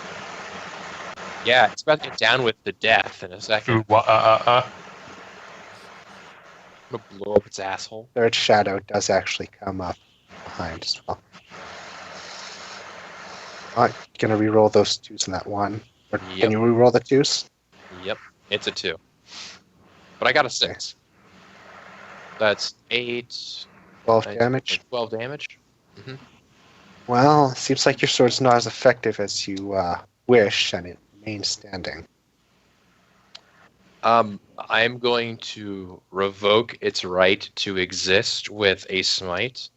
Yeah, it's about to get down with the death in a second. Ooh, I'm gonna blow up its asshole. Third shadow does actually come up behind as well. Alright, gonna re-roll those 2s in that one. Or Yep. can you re-roll the 2s? Yep, it's a 2. But I got a 6. That's 8. 12 9, damage. 12 damage. Well, it seems like your sword's not as effective as you wish, and it remains standing. I'm going to revoke its right to exist with a smite.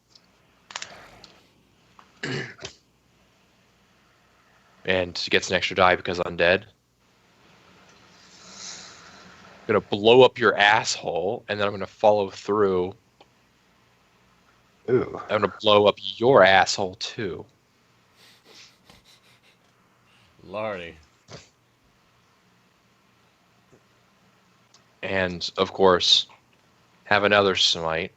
And gets an extra die because undead. I'm gonna blow up your asshole, and then I'm gonna follow through. Ooh. I'm gonna blow up your asshole too. Lordy. And of course, have another smite.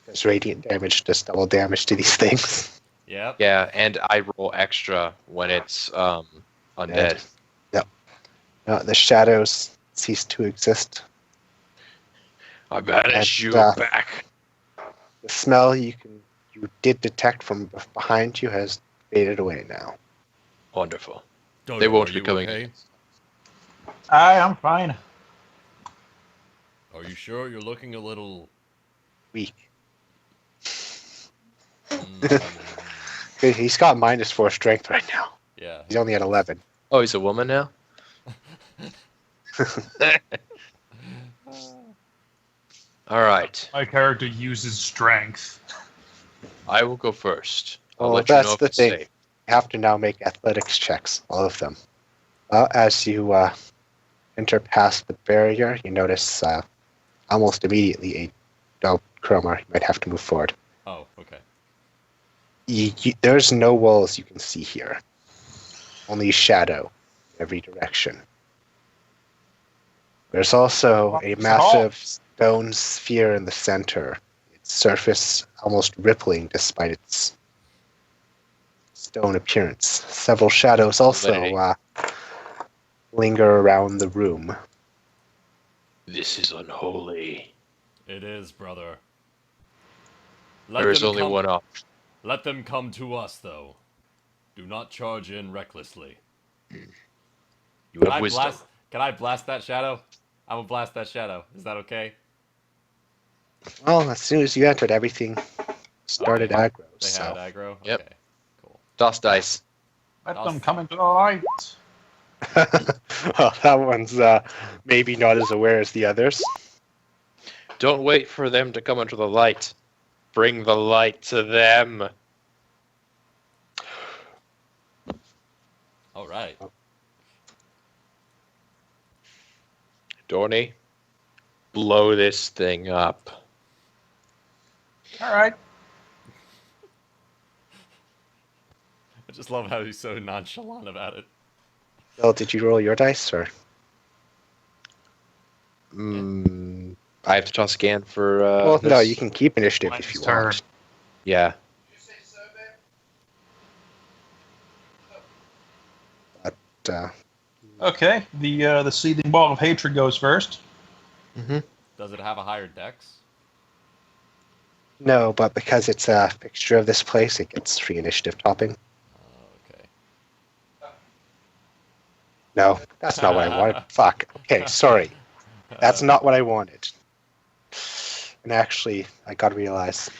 Because radiant damage does double damage to these things. Yep. Yeah, and I roll extra when it's undead. Yep. No, the shadows cease to exist. I banish And, you back. the smell you did detect from behind you has faded away now. Wonderful. Dodo, They won't are be you coming. okay? I'm fine. Are you sure you're looking a little... Weak. Mm, He's got -4 strength right now. yeah. He's only at 11. Oh, he's a woman now? All right. My character uses strength. I will go first. I'll Well, let you know that's if the it's thing. safe. You have to now make athletics checks, all of them. As you enter past the barrier, you notice almost immediately Chroma, you might have to move forward. Oh, okay. There's no walls you can see here. Only shadow in every direction. There's also a massive stone sphere in the center, its surface almost rippling despite its stone appearance. Several shadows also linger around the room. This is unholy. It is, brother. There is only one option. Let them come to us, though. Do not charge in recklessly. You have wisdom. Can I blast that shadow? I will blast that shadow. Is that okay? Well, as soon as you entered, everything started aggro. They had aggro? Yep. Okay, cool. Toss dice. Let them come into the light. Well, that one's maybe not as aware as the others. Don't wait for them to come into the light. Bring the light to them. All right. Dorney, blow this thing up. All right. I just love how he's so nonchalant about it. Bill, did you roll your dice, or? I have to toss again for. Well, this? no, you can keep initiative if you turn. want. Yeah. But Okay. The seething ball of hatred goes first. Mm-hmm. Does it have a higher dex? no, but because it's a fixture of this place, it gets free initiative topping. Okay. No, that's not what I wanted. Fuck. Okay, sorry. That's not what I wanted. And actually, I gotta realize.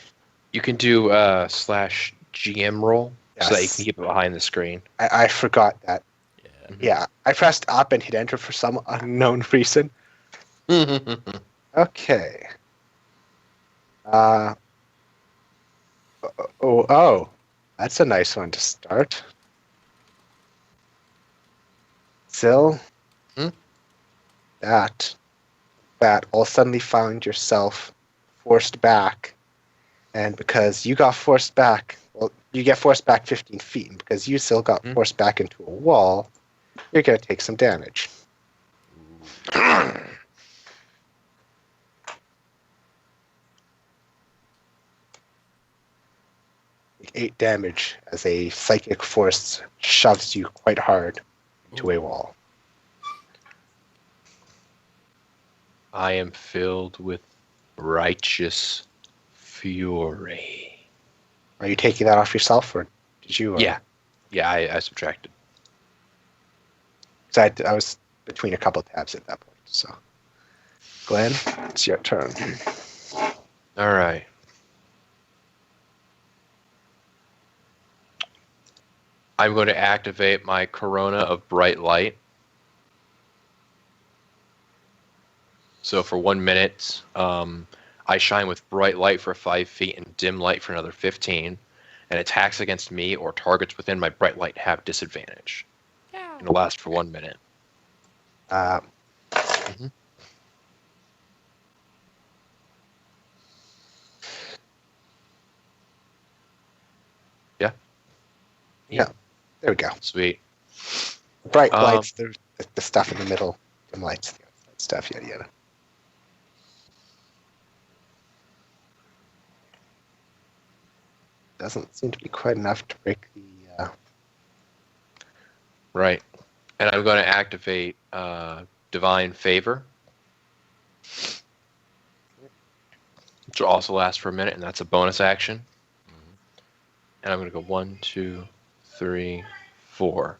You can do /GM roll so that you Yes. can keep it behind the screen. I forgot that. Yeah. Yeah, I pressed up and hit enter for some unknown reason. Okay. Oh, that's a nice one to start. Still, that all suddenly found yourself forced back, and because you got forced back, well, you get forced back 15 feet, and because you still got forced back into a wall, you're gonna take some damage. 8 damage as a psychic force shoves you quite hard into a wall. I am filled with righteous fury. Are you taking that off yourself, or did you? Yeah. Yeah, I subtracted. Because I was between a couple of tabs at that point. So, Glenn, it's your turn. All right. I'm going to activate my Corona of Bright Light. So for 1 minute, I shine with bright light for 5 feet and dim light for another 15. And attacks against me or targets within my bright light have disadvantage. Yeah. And it'll last for 1 minute. Yeah, there we go. Sweet. Bright lights, the stuff in the middle, dim lights, the outside stuff, yada yada. doesn't seem to be quite enough to break the. Right. And I'm going to activate Divine Favor, which will also last for a minute, and that's a bonus action. And I'm going to go 1, 2, 3, 4,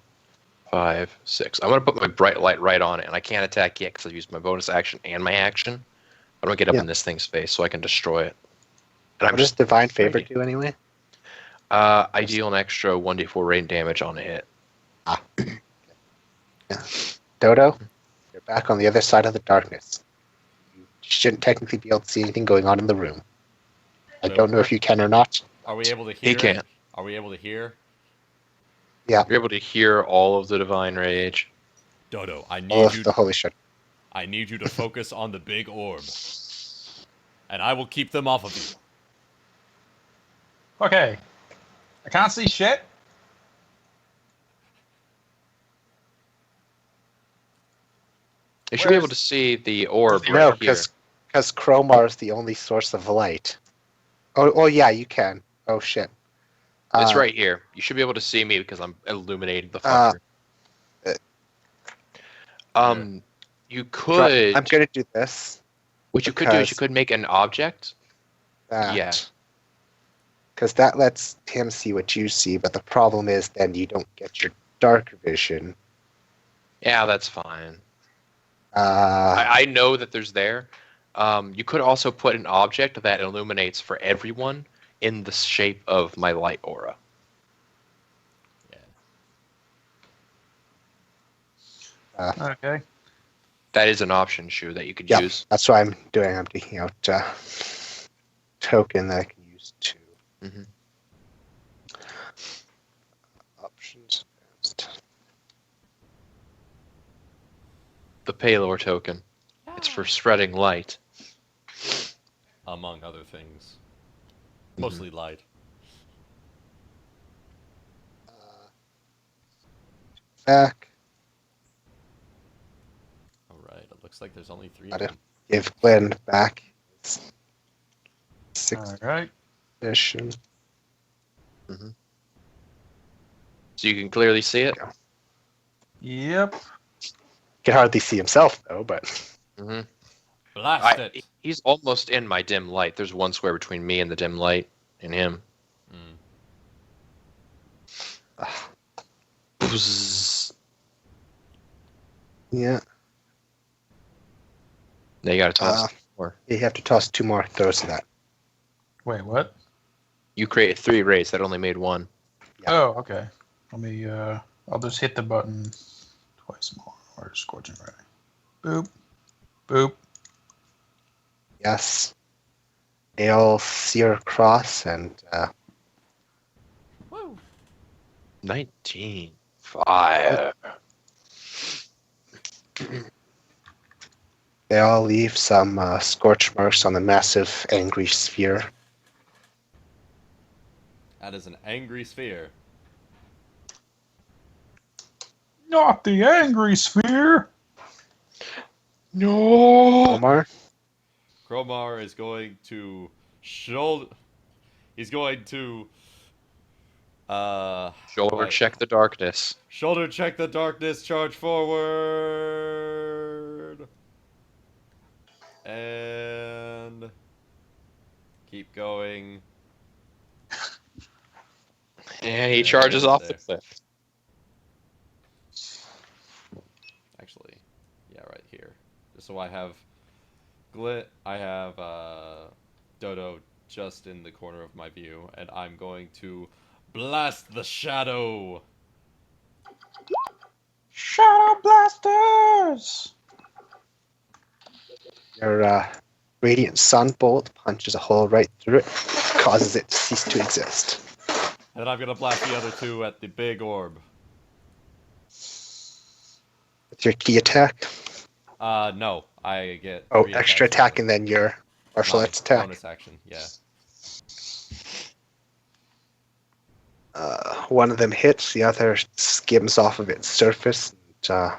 5, 6. I'm going to put my bright light right on it, and I can't attack yet because I've used my bonus action and my action. I don't get up in this thing's face so I can destroy it. And What does Divine Favor do anyway? I deal an extra 1d4 radiant damage on a hit. Yeah. Dodo, you're back on the other side of the darkness. You shouldn't technically be able to see anything going on in the room. I don't know if you can or not. Are we able to hear? He can't. Are we able to hear? Yeah. You're able to hear all of the Divine Rage. Dodo, I All need of you. the holy shit. I need you to focus on the big orb, and I will keep them off of you. Okay. I can't see shit. You should be able to see the orb No, right here. because Cromar is the only source of light. Oh, yeah, you can. Oh, shit. It's right here. You should be able to see me because I'm illuminating the fucker. You could. I'm going to do this. What you could do is you could make an object. Yeah. Because that lets him see what you see, but the problem is then you don't get your dark vision. Yeah, that's fine. Uh, I know that there's there. You could also put an object that illuminates for everyone in the shape of my light aura. Okay. That is an option, Shu, that you could yeah, use. that's what I'm doing. I'm taking out token that I can use to options. The Pelorc token. It's for spreading light. Among other things. Mostly light. Back. Alright, it looks like there's only 3 of Gotta them. give Glenn back its 6th All right. edition. So you can clearly see it. Yep. He can hardly see himself though, but Blast it! He's almost in my dim light. There's one square between me and the dim light and him. Bzzz. yeah. Now you gotta toss more. You have to toss 2 more throws of that. Wait, what? You created 3 rays. That only made 1. Yeah. Oh, okay. Let me, I'll just hit the button twice more. Or scorching ray. Boop. Boop. Yes. They all sear across and 19. Fire. they all leave some scorch marks on the massive angry sphere. That is an angry sphere. Not the angry sphere. No. Omar? Cromar is going to shoulder. He's going to. Shoulder check the darkness. Shoulder check the darkness. Charge forward. And keep going. And he charges off the there. cliff. Actually, yeah, right here. So I have Dodo just in the corner of my view, and I'm going to blast the shadow. Shadow blasters. Your radiant sunbolt punches a hole right through it, causes it to cease to exist. And then I'm gonna blast the other 2 at the big orb. With your key attack. No, I get. Oh, 3 extra attacks attack with and then your martial my arts attack. Bonus action, yeah. One of them hits, the other skims off of its surface and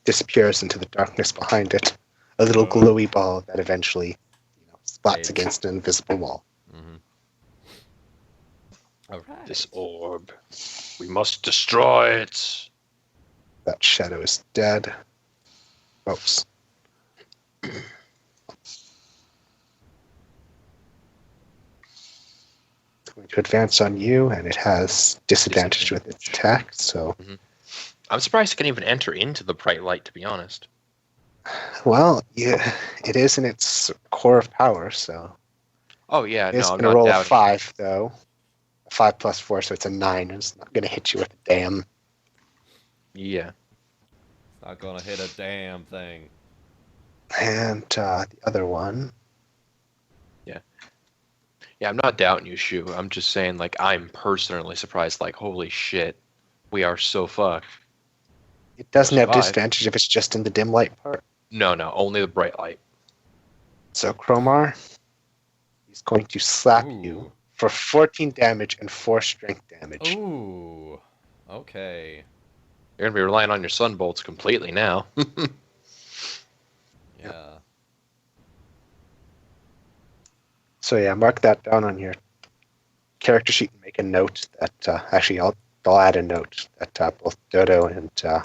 disappears into the darkness behind it. A little glowy ball that eventually splats Fades. against an invisible wall. All right. This orb. We must destroy it. That shadow is dead. Oops. Going to advance on you, and it has disadvantage with its attack, so... I'm surprised it can even enter into the bright light, to be honest. Well, yeah, it is in its core of power, so... Oh, yeah, It's no, I'm going to not roll a doubting. 5, though. A 5 plus 4, so it's a 9. It's not going to hit you with a damn. Yeah. It's not gonna hit a damn thing. And the other one... Yeah, I'm not doubting you, Shu. I'm just saying, like, I'm personally surprised, like, holy shit, we are so fucked. It doesn't have Survive. disadvantage if it's just in the dim light part. No, only the bright light. So Cromar, he's going to slap you Ooh. for 14 damage and 4 strength damage. Ooh. Okay. You're gonna be relying on your sunbolts completely now. Yeah. So yeah, mark that down on your character sheet and make a note that actually I'll add a note that both Dodo and Yeah.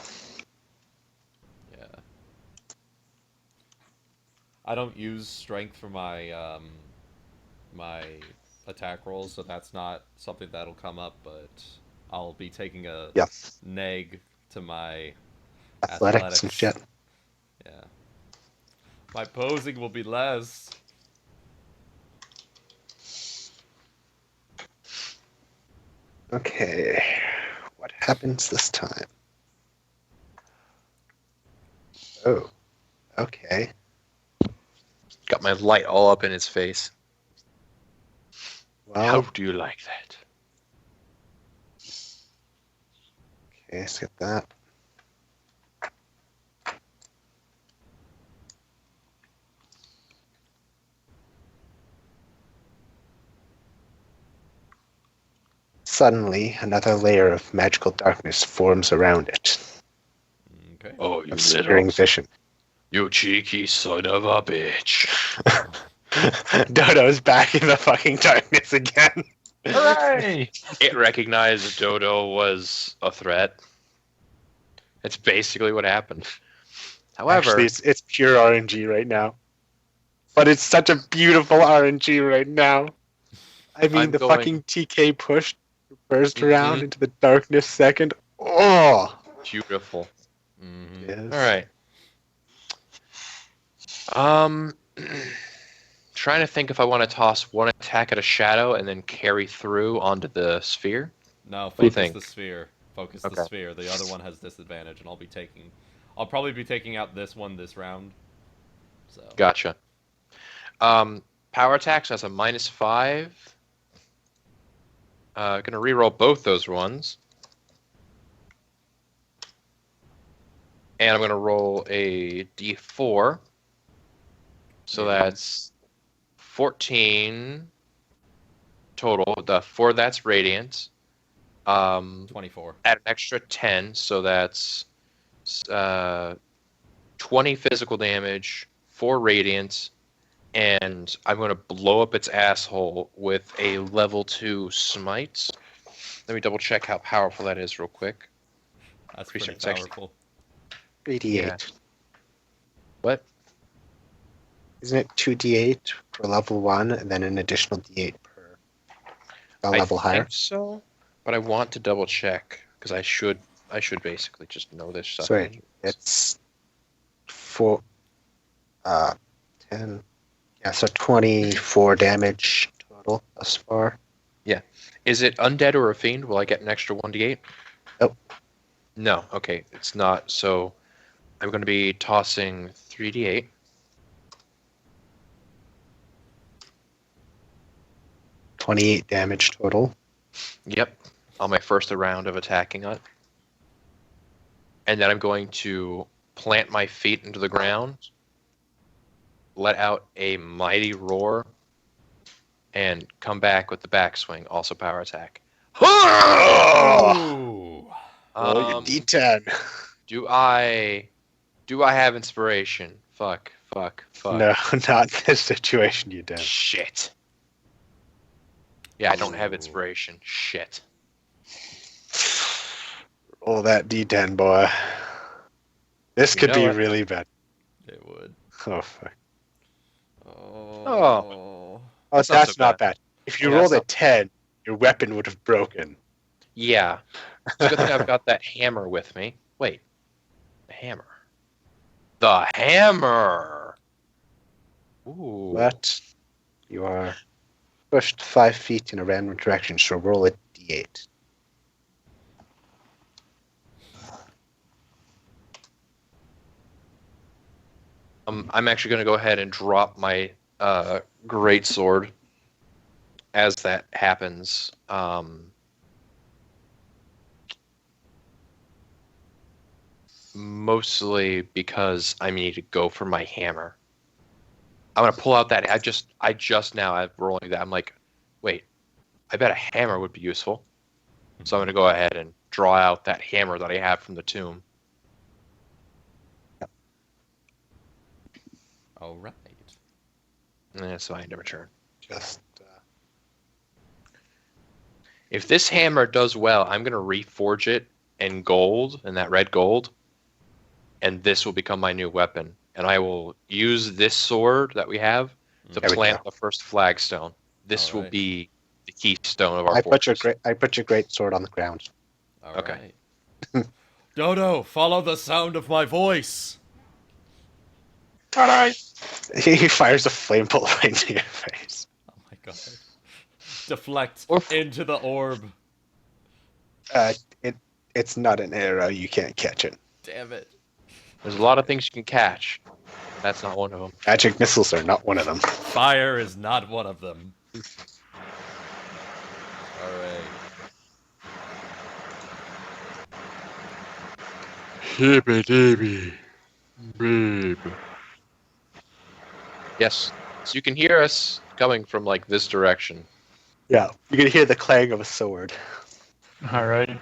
I don't use strength for my my attack rolls, so that's not something that'll come up, but I'll be taking a yeah, neg to my athletics and shit. Yeah. My posing will be less. Okay, what happens this time? Oh, okay. Got my light all up in his face. How Well, do you like that? okay, let's get that. Suddenly, another layer of magical darkness forms around it. Okay. Oh, you Obscuring vision. You cheeky son of a bitch. Dodo's back in the fucking darkness again. Hooray! It recognized that Dodo was a threat. That's basically what happened. However, Actually, it's pure RNG right now. But it's such a beautiful RNG right now. I mean, I'm the going- fucking TK push burst around into the darkness second. Oh! beautiful. Mm-hmm. Yes. All right. Trying to think if I want to toss one attack at a shadow and then carry through onto the sphere. No, do you focus think? the sphere. Focus Okay. the sphere. The other one has disadvantage, and I'll probably be taking out this one this round. So. Gotcha. Power attacks has a -5. Gonna reroll both those ones. And I'm gonna roll a d4. So that's 14 total. The 4 that's radiant. 24. Add an extra 10, so that's 20 physical damage, 4 radiant, and I'm going to blow up its asshole with a level 2 smite. Let me double check how powerful that is real quick. That's Pretty pretty sure it's actually- powerful. 3d8. Yeah. What? Isn't it 2d8 for level 1 and then an additional d8 per level I higher? think so, but I want to double check because I should basically just know this stuff. So wait, it's 10. Yeah, so 24 damage total thus far. Is it undead or a fiend? Will I get an extra 1d8? Nope. No, okay, it's not. So I'm going to be tossing 3d8. $28 damage total. Yep, on my first round of attacking it. And then I'm going to plant my feet into the ground, let out a mighty roar, and come back with the backswing, also power attack. Ooh. Roll your Um, d10. do I have inspiration? Fuck. No, not this situation you don't. Shit. Yeah, I don't have Ooh. inspiration. Shit. Oh, that D10, boy. This You could know be it. really bad. It would. Oh, fuck. Oh, Oh, that's that's not so not bad. bad. If you Yeah, rolled that's a not- 10, your weapon would have broken. Yeah. It's a good thing I've got that hammer with me. Wait. The hammer. The hammer! Ooh. But you are pushed 5 feet in a random direction, so roll a d8. I'm actually going to go ahead and drop my great sword as that happens. Mostly because I need to go for my hammer. I'm gonna pull out that. I just now I'm rolling that. I'm like, wait, I bet a hammer would be useful. So I'm gonna go ahead and draw out that hammer that I have from the tomb. All right. So I end my turn. Just If this hammer does well, I'm gonna reforge it in gold, in that red gold, and this will become my new weapon. And I will use this sword that we have to There we plant go. the first flagstone. This will Alright. be the keystone of our I put your fortress. great sword on the ground. All Okay. right. Dodo, follow the sound of my voice. All right. He fires a flame bolt right into your face. Oh my god. Deflect Or- into the orb. Uh, it's not an arrow. You can't catch it. Damn it. There's a lot of things you can catch. That's not one of them. Magic missiles are not one of them. Fire is not one of them. Alright. Hippy babe. Yes. So you can hear us coming from like this direction. Yeah, you can hear the clang of a sword. All right.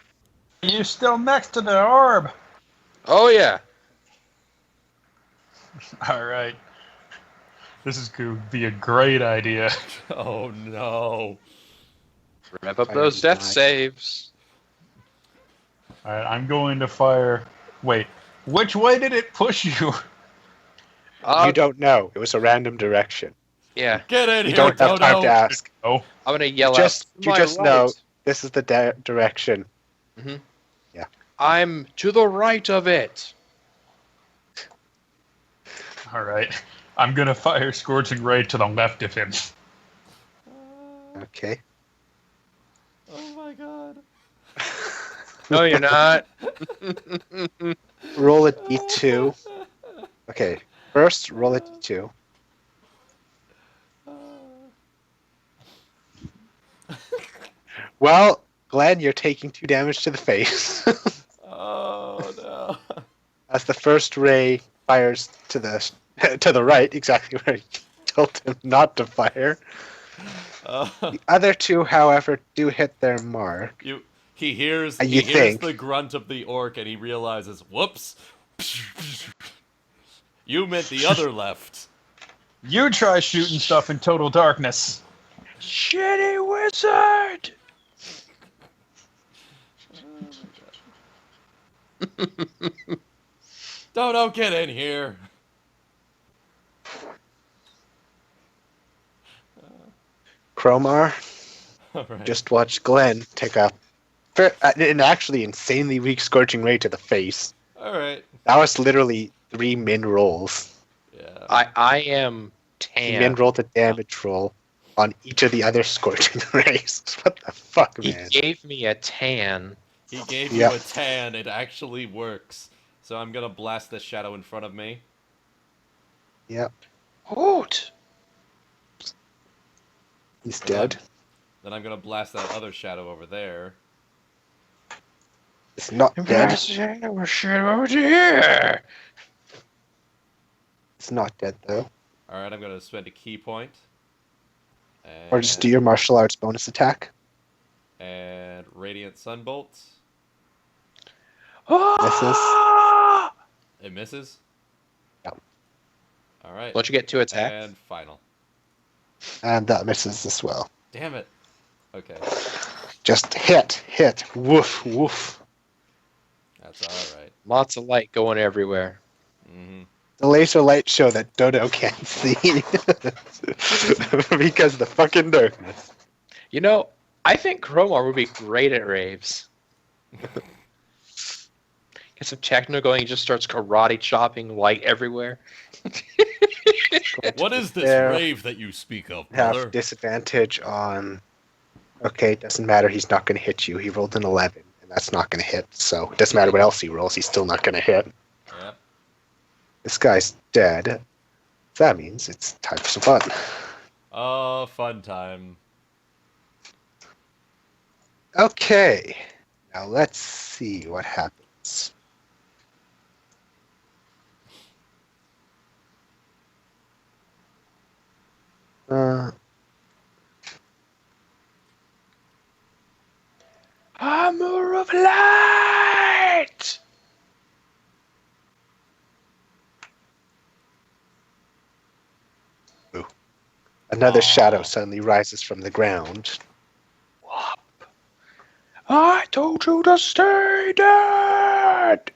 You still next to the orb? Oh yeah. All right. This is going to be a great idea. Oh no. Rev up Fire those death design. saves. All right, I'm going to fire. Wait, which way did it push you? You don't know. It was a random direction. Yeah. Get in You here, don't have time Dodo. to ask. Oh, I'm gonna yell You out. just know this is the direction. I'm to the right of it. all right. I'm going to fire Scorching Ray to the left of him. Okay. Oh my god. No, you're not. Roll a d2. Okay. First, roll a d2. Well, Glenn, you're taking 2 damage to the face. Oh no. As the first ray fires to the right, exactly where you told him not to fire. The other 2, however, do hit their mark. He hears You think. the grunt of the orc and he realizes, whoops. You meant the other left. You try shooting stuff in total darkness. Shitty wizard. Dodo, get in here. Cromar, Alright. just watch Glenn take an actually insanely weak scorching ray to the face. Alright. That was literally 3 min rolls. Yeah. I am He tan. min rolled a damage roll on each of the other scorching rays. What the fuck, He man? gave me a tan. He gave Yep. you a tan. It actually works. So I'm gonna blast this shadow in front of me. Yep, Hoot. he's dead. Then I'm gonna blast that other shadow over there. It's not dead. We're shit over here. It's not dead, though. Alright, I'm gonna spend a key point. And, Or just do your martial arts bonus attack. and Radiant Sunbolt. Ah! It misses. Yep. Alright. Don't you get 2 attacks? And final. And that misses as well. Damn it. Okay, Just hit, woof, woof. that's all right. Lots of light going everywhere. Mm-hmm. The laser light show that Dodo can't see because of the fucking darkness. You know, I think Cromar would be great at raves. Get some techno going, he just starts karate chopping light everywhere. What is this There. rave that you speak of, Have brother? disadvantage on. Okay, doesn't matter. He's not going to hit you. He rolled an 11, and that's not going to hit. So it doesn't matter what else he rolls. He's still not going to hit. Yep. This guy's dead. That means it's time for some fun. Oh, fun time. Okay, now let's see what happens. Armor of light! Another shadow Aw. suddenly rises from the ground. I told you to stay dead!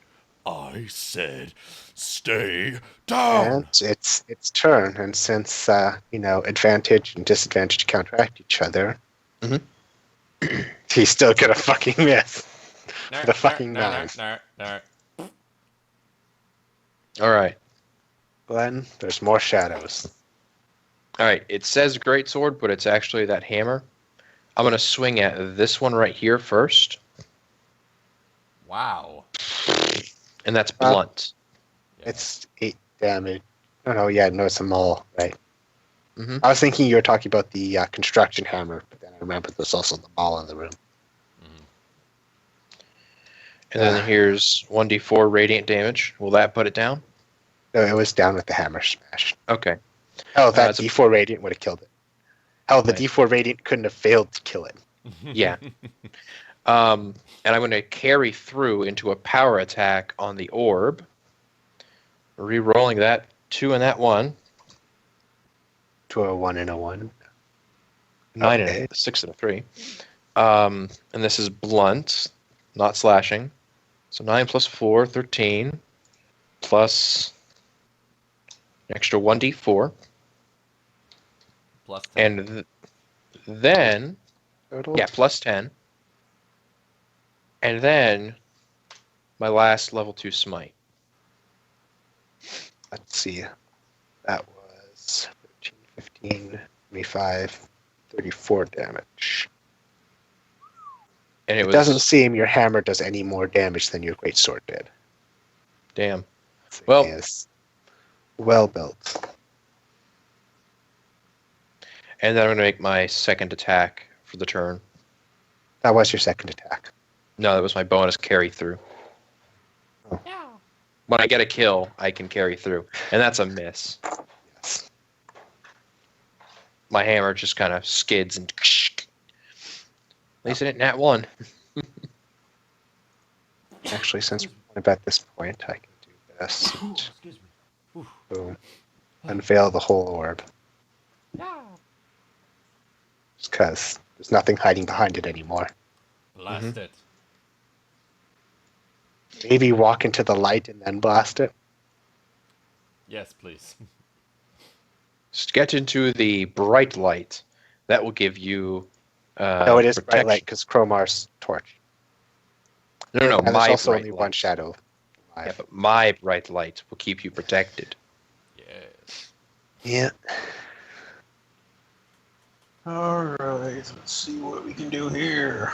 I said, stay down. And it's its turn, and since advantage and disadvantage counteract each other, Mhm. he's still gonna fucking miss. Nar, The fucking nar, nine. nar, nar, nar. Alright. Glenn, there's more shadows. Alright, it says greatsword, but it's actually that hammer. I'm going to swing at this one right here first, Wow. and that's blunt. Yeah. It's 8 damage. No, it's a maul, right? Mhm. I was thinking you were talking about the construction hammer, but then I remembered there's also the maul in the room. And then here's 1d4 radiant damage. Will that put it down? No, it was down with the hammer smash. Okay. Oh, that it's a- D4 radiant would have killed it. Hell, the Right. D4 radiant couldn't have failed to kill it. Yeah. And I'm going to carry through into a power attack on the orb. Re-rolling that 2 and that 1. To a 1 and a 1. 9 Okay. and a 6 and a 3. And this is blunt, not slashing. So 9 plus 4, 13. Plus an extra 1d4. Plus 10. And then, Total? yeah, plus 10. And then my last level 2 smite. Let's see. That was 13, 15, 25, 34 damage. And It it was, doesn't seem your hammer does any more damage than your greatsword did. damn. This thing Well- is well built. And then I'm going to make my second attack for the turn. That was your second attack. No, that was my bonus carry through. Oh. When I get a kill, I can carry through. And that's a miss. Yes. My hammer just kind of skids and... At least I didn't nat 1. Actually, since we're at this point, I can do this. Excuse me. Boom. Unveil the whole orb. Just because there's nothing hiding behind it anymore. Blast it. Maybe walk into the light and then blast it. Yes, please. Just get into the bright light. That will give you... No, it is bright protection. light because Chromar's torch. No, And there's my also bright only light. one shadow. Yeah, but my bright light will keep you protected. Yes. Yeah. All right, let's see what we can do here.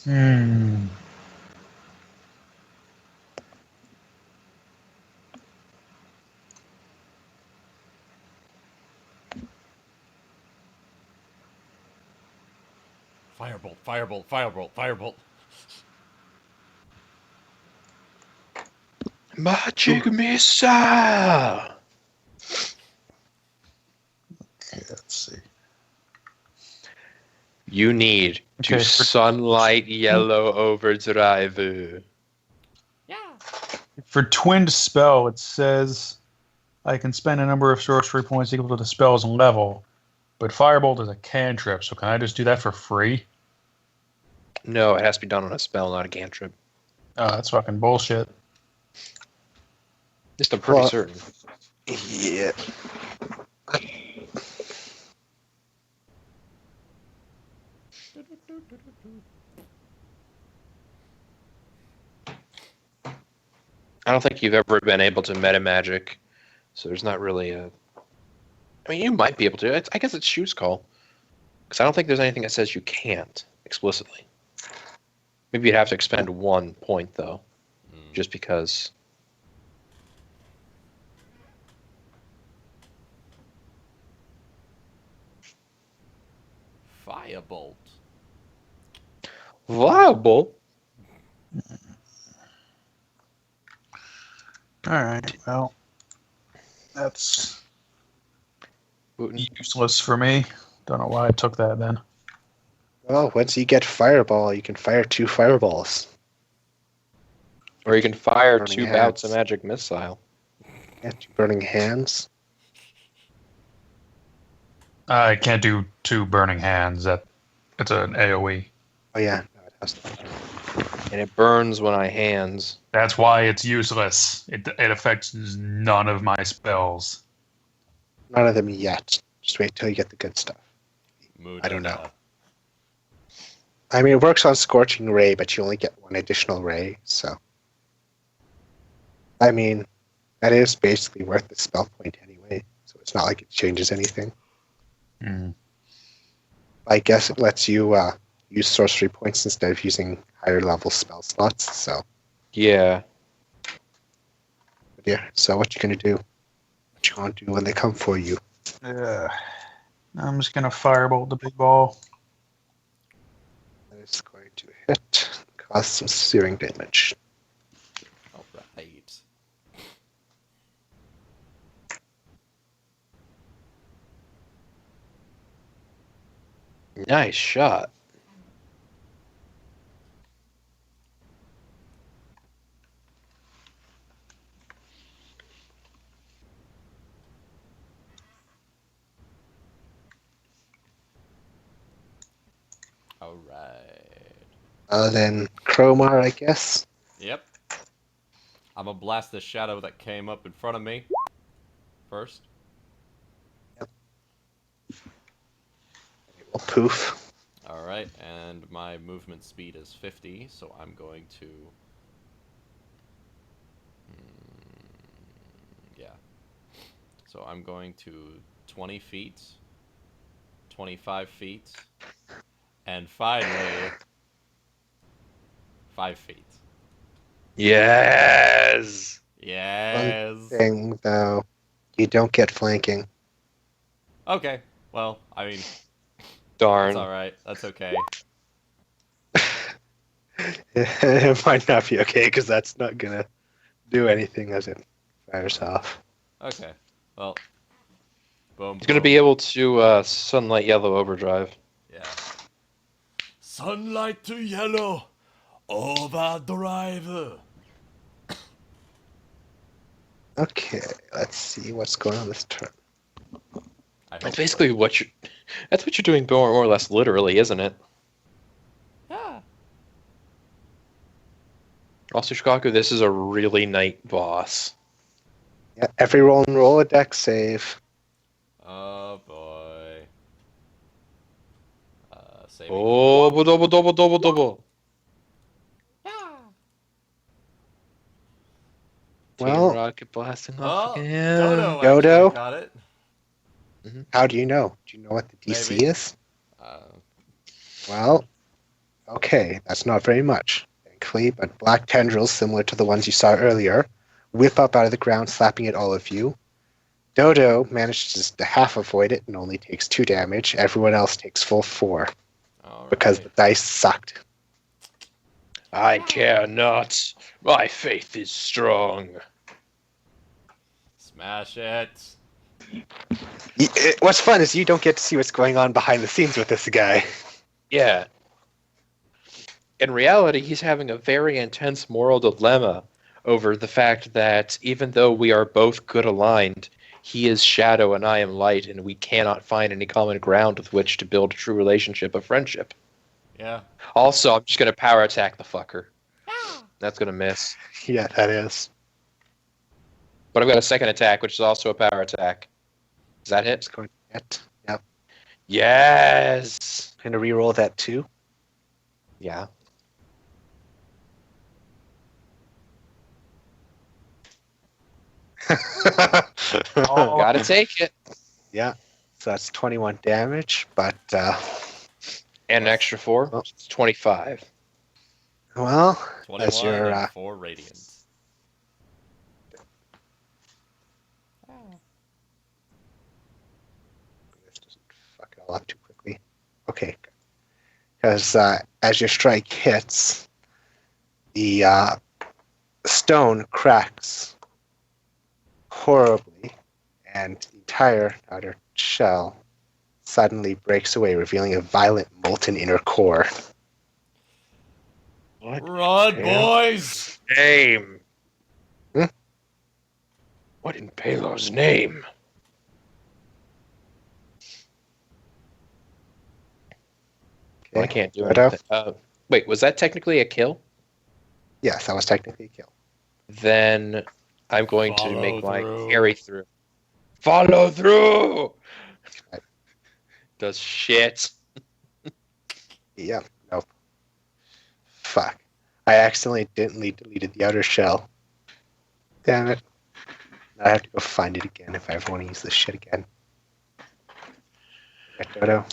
Hmm. Firebolt, firebolt, firebolt, firebolt. Magic missile! Okay, let's see. You need to Okay, sunlight yellow overdrive. For twinned spell, it says I can spend a number of sorcery points equal to the spell's level, but Firebolt is a cantrip, so can I just do that for free? No, it has to be done on a spell, not a cantrip. Oh, that's fucking bullshit. Just I'm pretty Well- certain. Yeah. I don't think you've ever been able to meta magic, so there's not really a. I mean, you might be able to. I guess it's Shoe's call, because I don't think there's anything that says you can't explicitly. Maybe you'd have to expend 1 point though, just because. Firebolt. Viable. Alright, well, that's Wuten. useless for me. Don't know why I took that then. Well, once you get Fireball, you can fire 2 Fireballs. Or you can fire Burning 2 bouts of hands. magic missile. Yeah, 2 Burning Hands. I can't do 2 burning hands. It's an AoE. Oh yeah, no, it has to. And it burns when I hands. That's why it's useless. It affects none of my spells. None of them yet. Just wait till you get the good stuff. I don't know. I mean, it works on Scorching Ray, but you only get 1 additional ray, so. I mean, that is basically worth the spell point anyway, so it's not like it changes anything. Mm. I guess it lets you use sorcery points instead of using higher level spell slots, so. Yeah. But yeah, so what you gonna do? What you gonna do when they come for you? I'm just gonna firebolt the big ball. That is going to hit, cause some searing damage. All right. Nice shot. All right. Then Crowmar, I guess. Yep. I'm gonna blast the shadow that came up in front of me first. Well, poof. All right, and my movement speed is 50, so I'm going to. Yeah. So I'm going to 20 feet, 25 feet, and finally 5 feet. Yes. Yes. One thing, though, you don't get flanking. Okay. Well, I mean, Darn. that's all right. That's okay. It might not be okay, because that's not gonna do anything as it fires off. Okay. Well. Boom. He's going to be able to sunlight yellow overdrive. Yeah. Sunlight to yellow. Overdrive. Okay, let's see what's going on this turn. That's basically what you're. That's what you're doing more or less literally, isn't it? Yeah. Also, Shikaku, this is a really night boss. Yeah, every roll and roll a deck save. Oh boy. Saving. Oh, double, double, double, double. Well- Team Rocket blasting off Oh, again. Dodo Dodo? actually got it. How do you know? Do you know what the DC Maybe. is? Uh, Well, okay, that's not very much, thankfully, but black tendrils, similar to the ones you saw earlier, whip up out of the ground, slapping at all of you. Dodo manages to half avoid it and only takes 2 damage. Everyone else takes full 4 all because the right. dice sucked. I care not. My faith is strong. Smash it. What's fun is you don't get to see what's going on behind the scenes with this guy. Yeah. In reality, he's having a very intense moral dilemma over the fact that even though we are both good aligned, he is shadow and I am light, and we cannot find any common ground with which to build a true relationship of friendship. Yeah. Also, I'm just going to power attack the fucker. That's going to miss. Yeah, that is. But I've got a second attack, which is also a power attack. Does that hit? It's going to hit. Yep. Yes! I'm going to reroll that too. Yeah. Oh. Gotta take it. Yeah. So that's 21 damage, but, And an extra 4. Oh. It's 25. well, 21 as your, and 4 radiant. this doesn't fuck it all up too quickly. Okay. Because as your strike hits, the stone cracks horribly, and the entire outer shell suddenly breaks away, revealing a violent molten inner core. What Run, Yeah. boys! name? Hmm? What in Pelor's name? Well, I can't do Dodo? anything. Wait, was that technically a kill? Yes, that was technically a kill. Then I'm going to Follow make my through. carry through. Follow through! Right. Does shit. Yep. Nope. Fuck. I accidentally deleted the outer shell. Damn it. Now I have to go find it again if I ever want to use this shit again. Right, Dodo.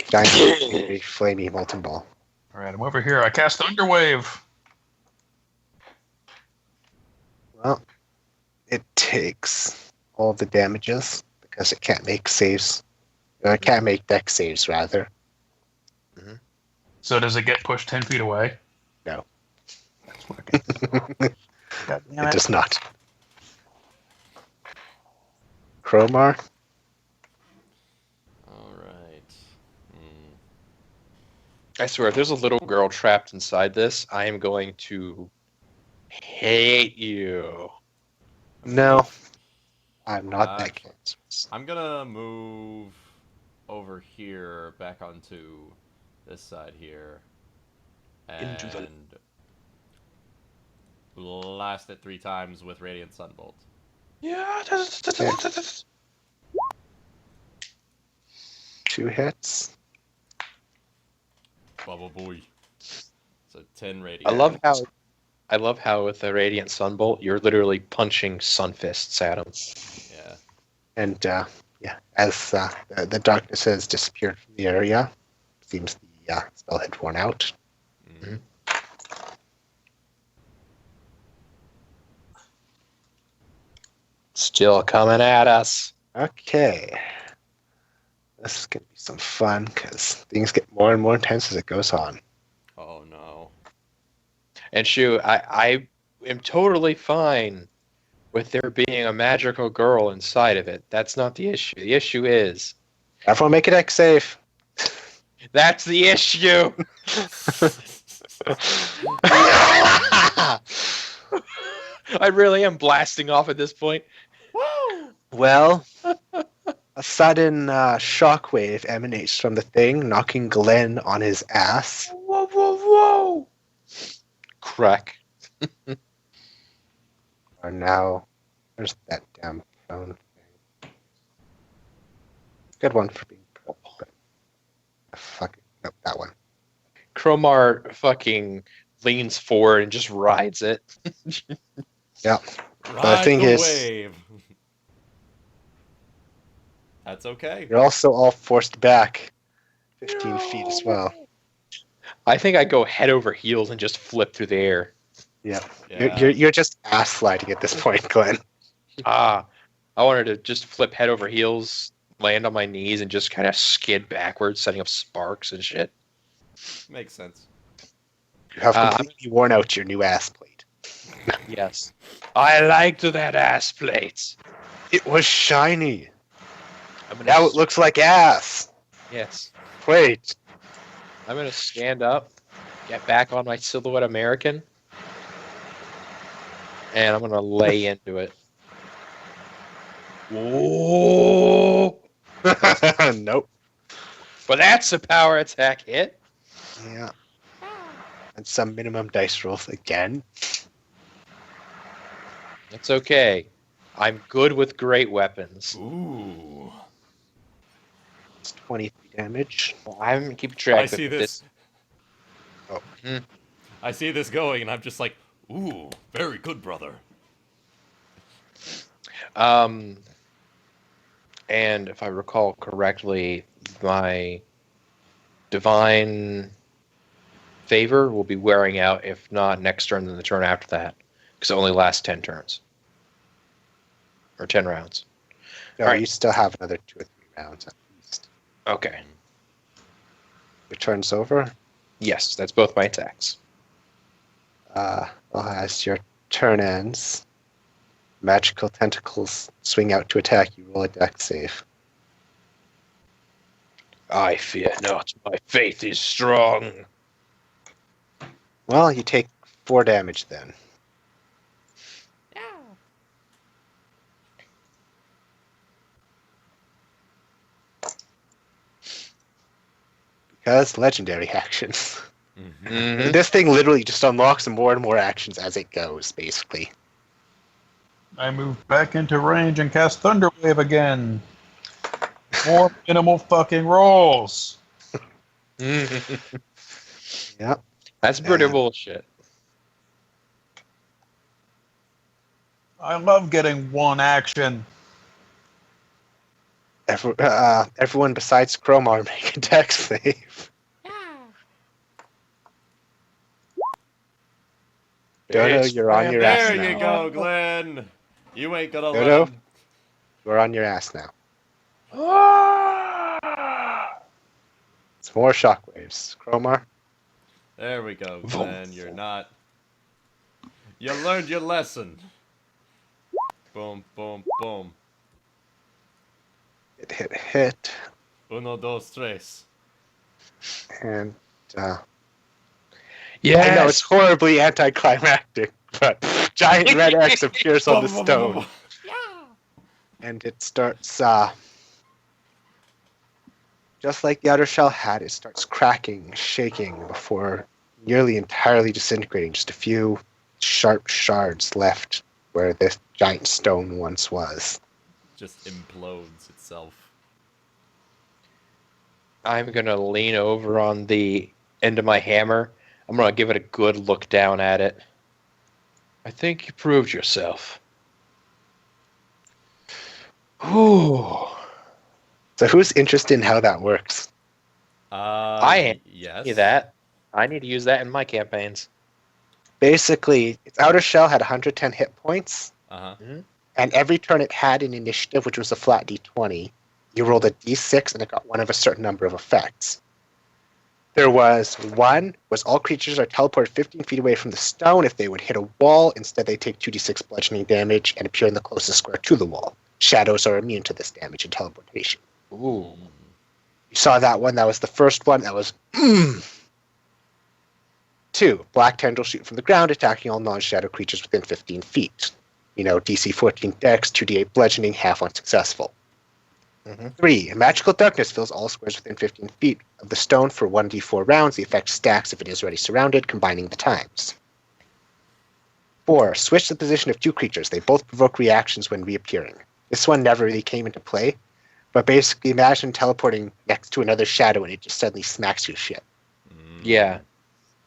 Giant flamey molten ball. All right, I'm over here. I cast Thunderwave. Well, it takes all the damages because it can't make saves. Or it can't make deck saves, rather. So does it get pushed 10 feet away? No. That's what it gets. God damn It it. does not. Cromar? Alright. I swear, if there's a little girl trapped inside this, I am going to hate you. No. I'm not that Uh, cancerous. I'm gonna move over here back onto this side here. And Into the- blast it 3 times with Radiant Sunbolt. Yeah. 2 hits. Bubble boy. So 10 radiant. I love how with the Radiant Sunbolt, you're literally punching sun fists at him. Yeah. And yeah, as the darkness has disappeared from the area, seems the spell had worn out. Mm. Still coming at us. Okay. This is going to be some fun because things get more and more intense as it goes on. Oh no. And Shu, I am totally fine with there being a magical girl inside of it. That's not the issue. The issue is Everyone make it X safe. that's the issue. I really am blasting off at this point. Well, a sudden shockwave emanates from the thing, knocking Glenn on his ass. Whoa, whoa, whoa! Crack. Or now, there's that damn phone thing. Good one for being pro, but fuck it. Nope, that one. Cromar fucking leans forward and just rides it. Yeah. Ride thing the is- wave. That's okay. You're also all forced back 15 feet as well. I think I go head over heels and just flip through the air. Yeah. Yeah. You're just ass sliding at this point, Glenn. I wanted to just flip head over heels, land on my knees, and just kind of skid backwards, setting up sparks and shit. Makes sense. You have Uh, completely worn out your new ass plate. Yes. I liked that ass plate. It was shiny. I'm gonna Now it looks like ass. Yes. Wait. I'm gonna stand up, get back on my Silhouette American, and I'm gonna lay into it. Whoa! Nope. But that's a power attack hit. Yeah. And some minimum dice rolls again. That's okay. I'm good with great weapons. Ooh. It's 23 damage. Well, I haven't keep track I of see this. Oh. I see this going, and I'm just like, ooh, very good, brother. And if I recall correctly, my divine favor will be wearing out, if not next turn, then the turn after that, because it only lasts 10 turns. Or 10 rounds. No, Alright. you still have another 2 or 3 rounds at least. Okay. Your turn's over. Yes, that's both my attacks. Well, as your turn ends, magical tentacles swing out to attack you. Roll a dex save. I fear not, my faith is strong. Well, you take 4 damage then. Because legendary actions. Mhm. This thing literally just unlocks more and more actions as it goes, basically. I move back into range and cast Thunder Wave again. More minimal fucking rolls. Yep. That's pretty Yeah. bullshit. I love getting one action. Everyone besides Chromar make a dex save. Dodo, It's you're on your ass There now. you go, Glenn. You ain't gonna let Dodo? him. You're on your ass now. Ah! It's more shockwaves. Chromar? There we go, Glenn. You're not. You learned your lesson. Boom, boom, boom. Hit. Uno, dos, tres. And, Yes! I know it's horribly anticlimactic, but giant red X appears on the stone. And it starts, just like the outer shell had, it starts cracking, shaking before nearly entirely disintegrating. Just a few sharp shards left where this giant stone once was. Just implodes itself. I'm gonna lean over on the end of my hammer. I'm gonna give it a good look down at it. I think you proved yourself. Ooh. So who's interested in how that works? I am. Yes. See that? I need to use that in my campaigns. Basically, its outer shell had 110 hit points, Uh huh. and every turn it had an initiative, which was a flat d20. You rolled a d6, and it got one of a certain number of effects. There was one, was all creatures are teleported 15 feet away from the stone. If they would hit a wall, instead they take 2d6 bludgeoning damage and appear in the closest square to the wall. Shadows are immune to this damage and teleportation. Ooh. You saw that one. That was the first one. That was... 2. Black tendrils shoot from the ground, attacking all non-shadow creatures within 15 feet. DC 14 dex, 2d8 bludgeoning, half unsuccessful. 3. Magical darkness fills all squares within 15 feet of the stone for 1d4 rounds. The effect stacks if it is already surrounded, combining the times. 4. Switch the position of 2 creatures. They both provoke reactions when reappearing. This one never really came into play, but basically imagine teleporting next to another shadow and it just suddenly smacks your shit. Yeah.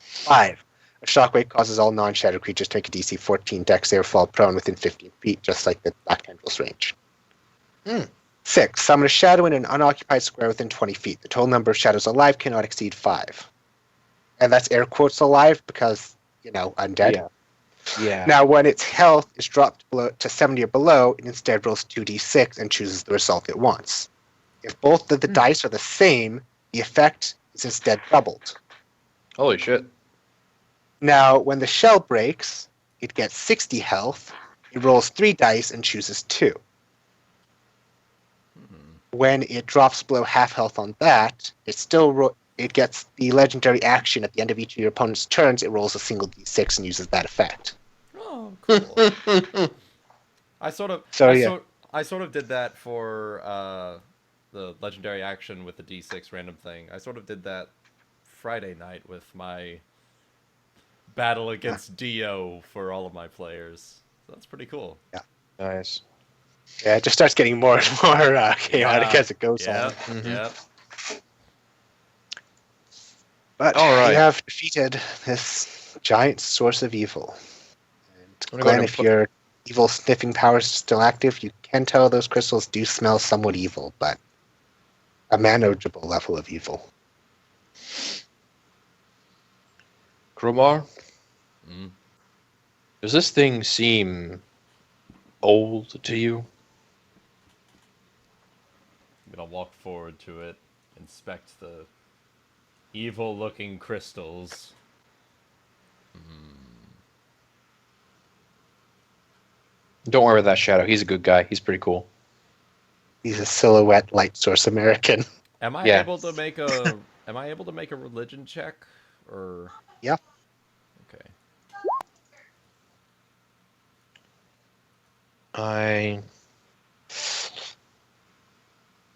5. A shockwave causes all non-shadow creatures to make a DC 14 dex save or fall prone within 15 feet, just like the Black Tendrils range. 6. Summon a shadow in an unoccupied square within 20 feet. The total number of shadows alive cannot exceed 5. And that's air quotes alive because, undead. Yeah. Yeah. Now, when its health is dropped to 70 or below, it instead rolls 2d6 and chooses the result it wants. If both of the dice are the same, the effect is instead doubled. Holy shit. Now, when the shell breaks, it gets 60 health. It rolls 3 dice and chooses 2. When it drops below half health on that, it it gets the legendary action at the end of each of your opponent's turns. It rolls a single d6 and uses that effect. Oh, cool. I sort of, So, I yeah. sort, I sort of did that for the legendary action with the D6 random thing. I sort of did that Friday night with my battle against Dio for all of my players. So that's pretty cool. Nice. Yeah, it just starts getting more and more chaotic as it goes on. Mhm. Yep. But All right. you have defeated this giant source of evil. I'm And gonna go Glenn, ahead and if put- your evil sniffing power is still active, you can tell those crystals do smell somewhat evil, but a manageable level of evil. Crowbar, Mm. does this thing seem old to you? I'm gonna walk forward to it, inspect the evil-looking crystals. Don't worry about that Shadow. He's a good guy. He's pretty cool. He's a silhouette light source American. Am I Yeah. able to make a Am I able to make a religion check or? Yeah. Okay.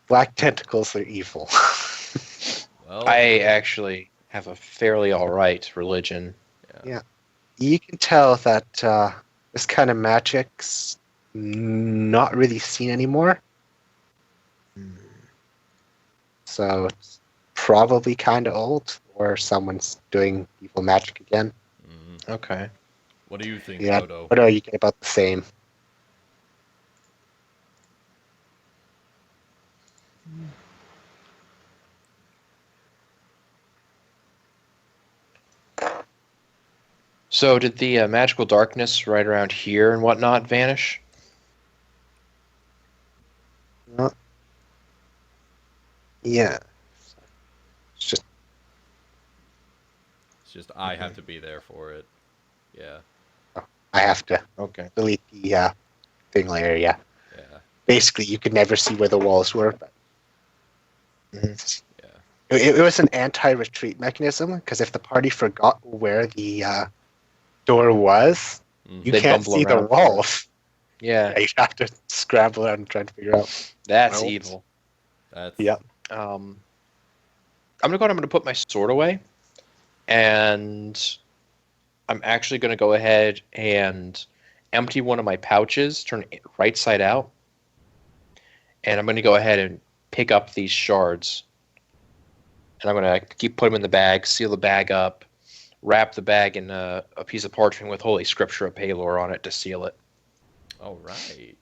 Black tentacles are evil. Well, I actually have a fairly alright religion. Yeah. You can tell that this kind of magic's not really seen anymore. So it's probably kind of old, or someone's doing evil magic again. Okay. what do you think, Yeah, Dodo? but you get about the same. So did the magical darkness right around here and whatnot vanish? Yeah. It's just It's just I have to be there for it. Yeah. I have to Okay. delete the thing layer. Yeah. Yeah. Basically, you could never see where the walls were. But Mhm. Yeah. it was an anti-retreat mechanism, because if the party forgot where the door was, you They'd can't bumble see the around. walls. Yeah, Yeah, you have to scramble around and try to figure out. that's Well, evil. That's Yep. I'm gonna put my sword away, and I'm actually gonna go ahead and empty one of my pouches, turn it right side out, and I'm gonna go ahead and pick up these shards, and I'm gonna keep putting them in the bag, seal the bag up, wrap the bag in a piece of parchment with Holy Scripture of Pelorc on it to seal it. all right.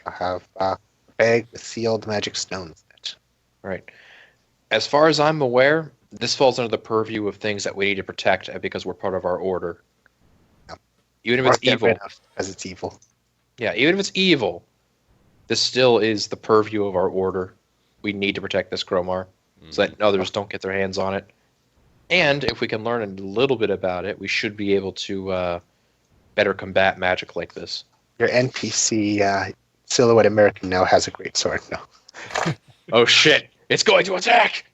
I have a bag with sealed magic stones in it. Right. As far as I'm aware, this falls under the purview of things that we need to protect because we're part of our order. Yep. Even if Or it's get evil, rid of, because it's evil. yeah, even if it's evil, this still is the purview of our order. We need to protect this Gromar so that others don't get their hands on it. And if we can learn a little bit about it, we should be able to better combat magic like this. Your NPC silhouette American now has a great sword. No. Oh shit! It's going to attack!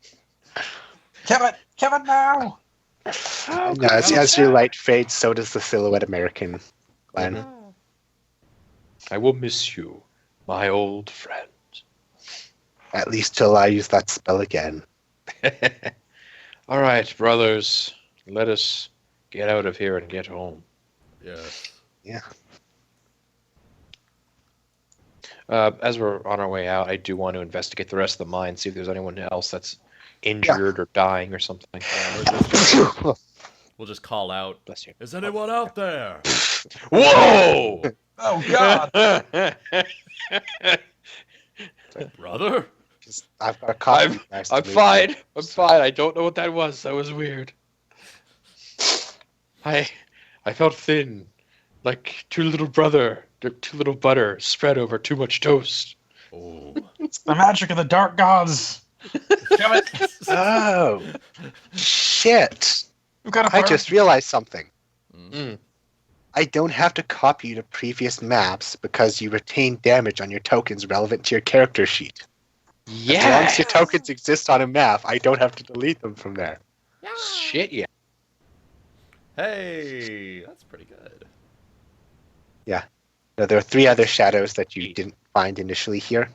Kevin now! And, as your light fades, so does the silhouette American. Glenn. Mhm. I will miss you, my old friend. At least till I use that spell again. All right, brothers, let us get out of here and get home. Yes. Yeah. As we're on our way out, I do want to investigate the rest of the mine, see if there's anyone else that's injured or dying or something. Yeah, we'll just call out. Bless you. Is anyone out there? Whoa! Oh God! Brother? I've got a copy. I'm of you guys to I'm move. fine. I'm fine. I don't know what that was. That was weird. I felt thin, like too little butter spread over too much toast. Oh. It's the magic of the dark gods. Kevin, Oh, shit! we've got I just realized something. Mm. I don't have to copy you to previous maps because you retain damage on your tokens relevant to your character sheet. As long as Yeah. your tokens exist on a map, I don't have to delete them from there. Shit, yeah. Hey, that's pretty good. Yeah. No, there are 3 other shadows that you didn't find initially here.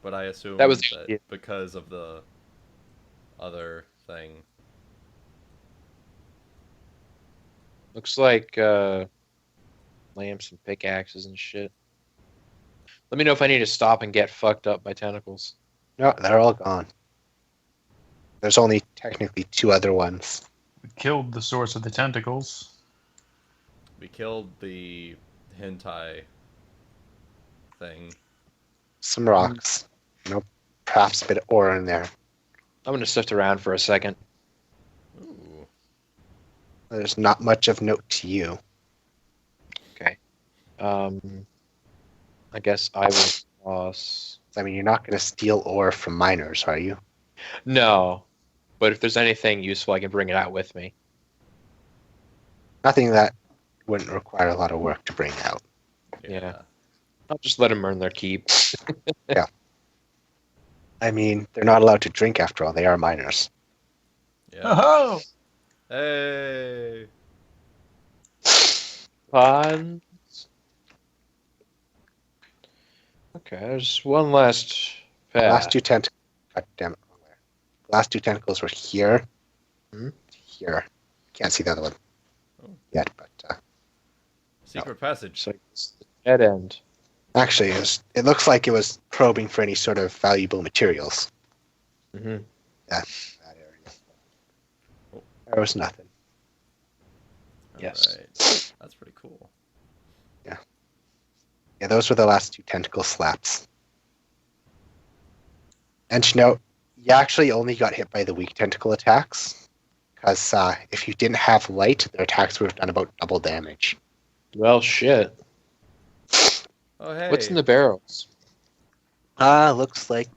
But I assume That was that yeah. because of the other thing. Looks like lamps and pickaxes and shit. Let me know if I need to stop and get fucked up by tentacles. No, they're all gone. There's only technically 2 other ones. We killed the source of the tentacles. We killed the hentai thing. Some rocks. Perhaps a bit of ore in there. I'm gonna sift around for a second. Ooh. There's not much of note to you. Okay. I guess I will toss. I mean, you're not going to steal ore from miners, are you? No, but if there's anything useful, I can bring it out with me. Nothing that wouldn't require a lot of work to bring out. Yeah. I'll just let them earn their keep. I mean, they're not allowed to drink after all. They are miners. Yeah. Oh! Hey. Fun. Okay, there's one last path. Last 2 tentacles. God damn it. Last 2 tentacles were here. Here. Can't see the other one yet, but Secret passage. So it's the dead end. actually, it looks like it was probing for any sort of valuable materials. Mm-hmm. That area. There was nothing. Yes. Alright. That's pretty cool. Yeah, those were the last 2 tentacle slaps. And you actually only got hit by the weak tentacle attacks. Because if you didn't have light, their attacks would have done about double damage. Well, shit. Oh, hey. What's in the barrels? Looks like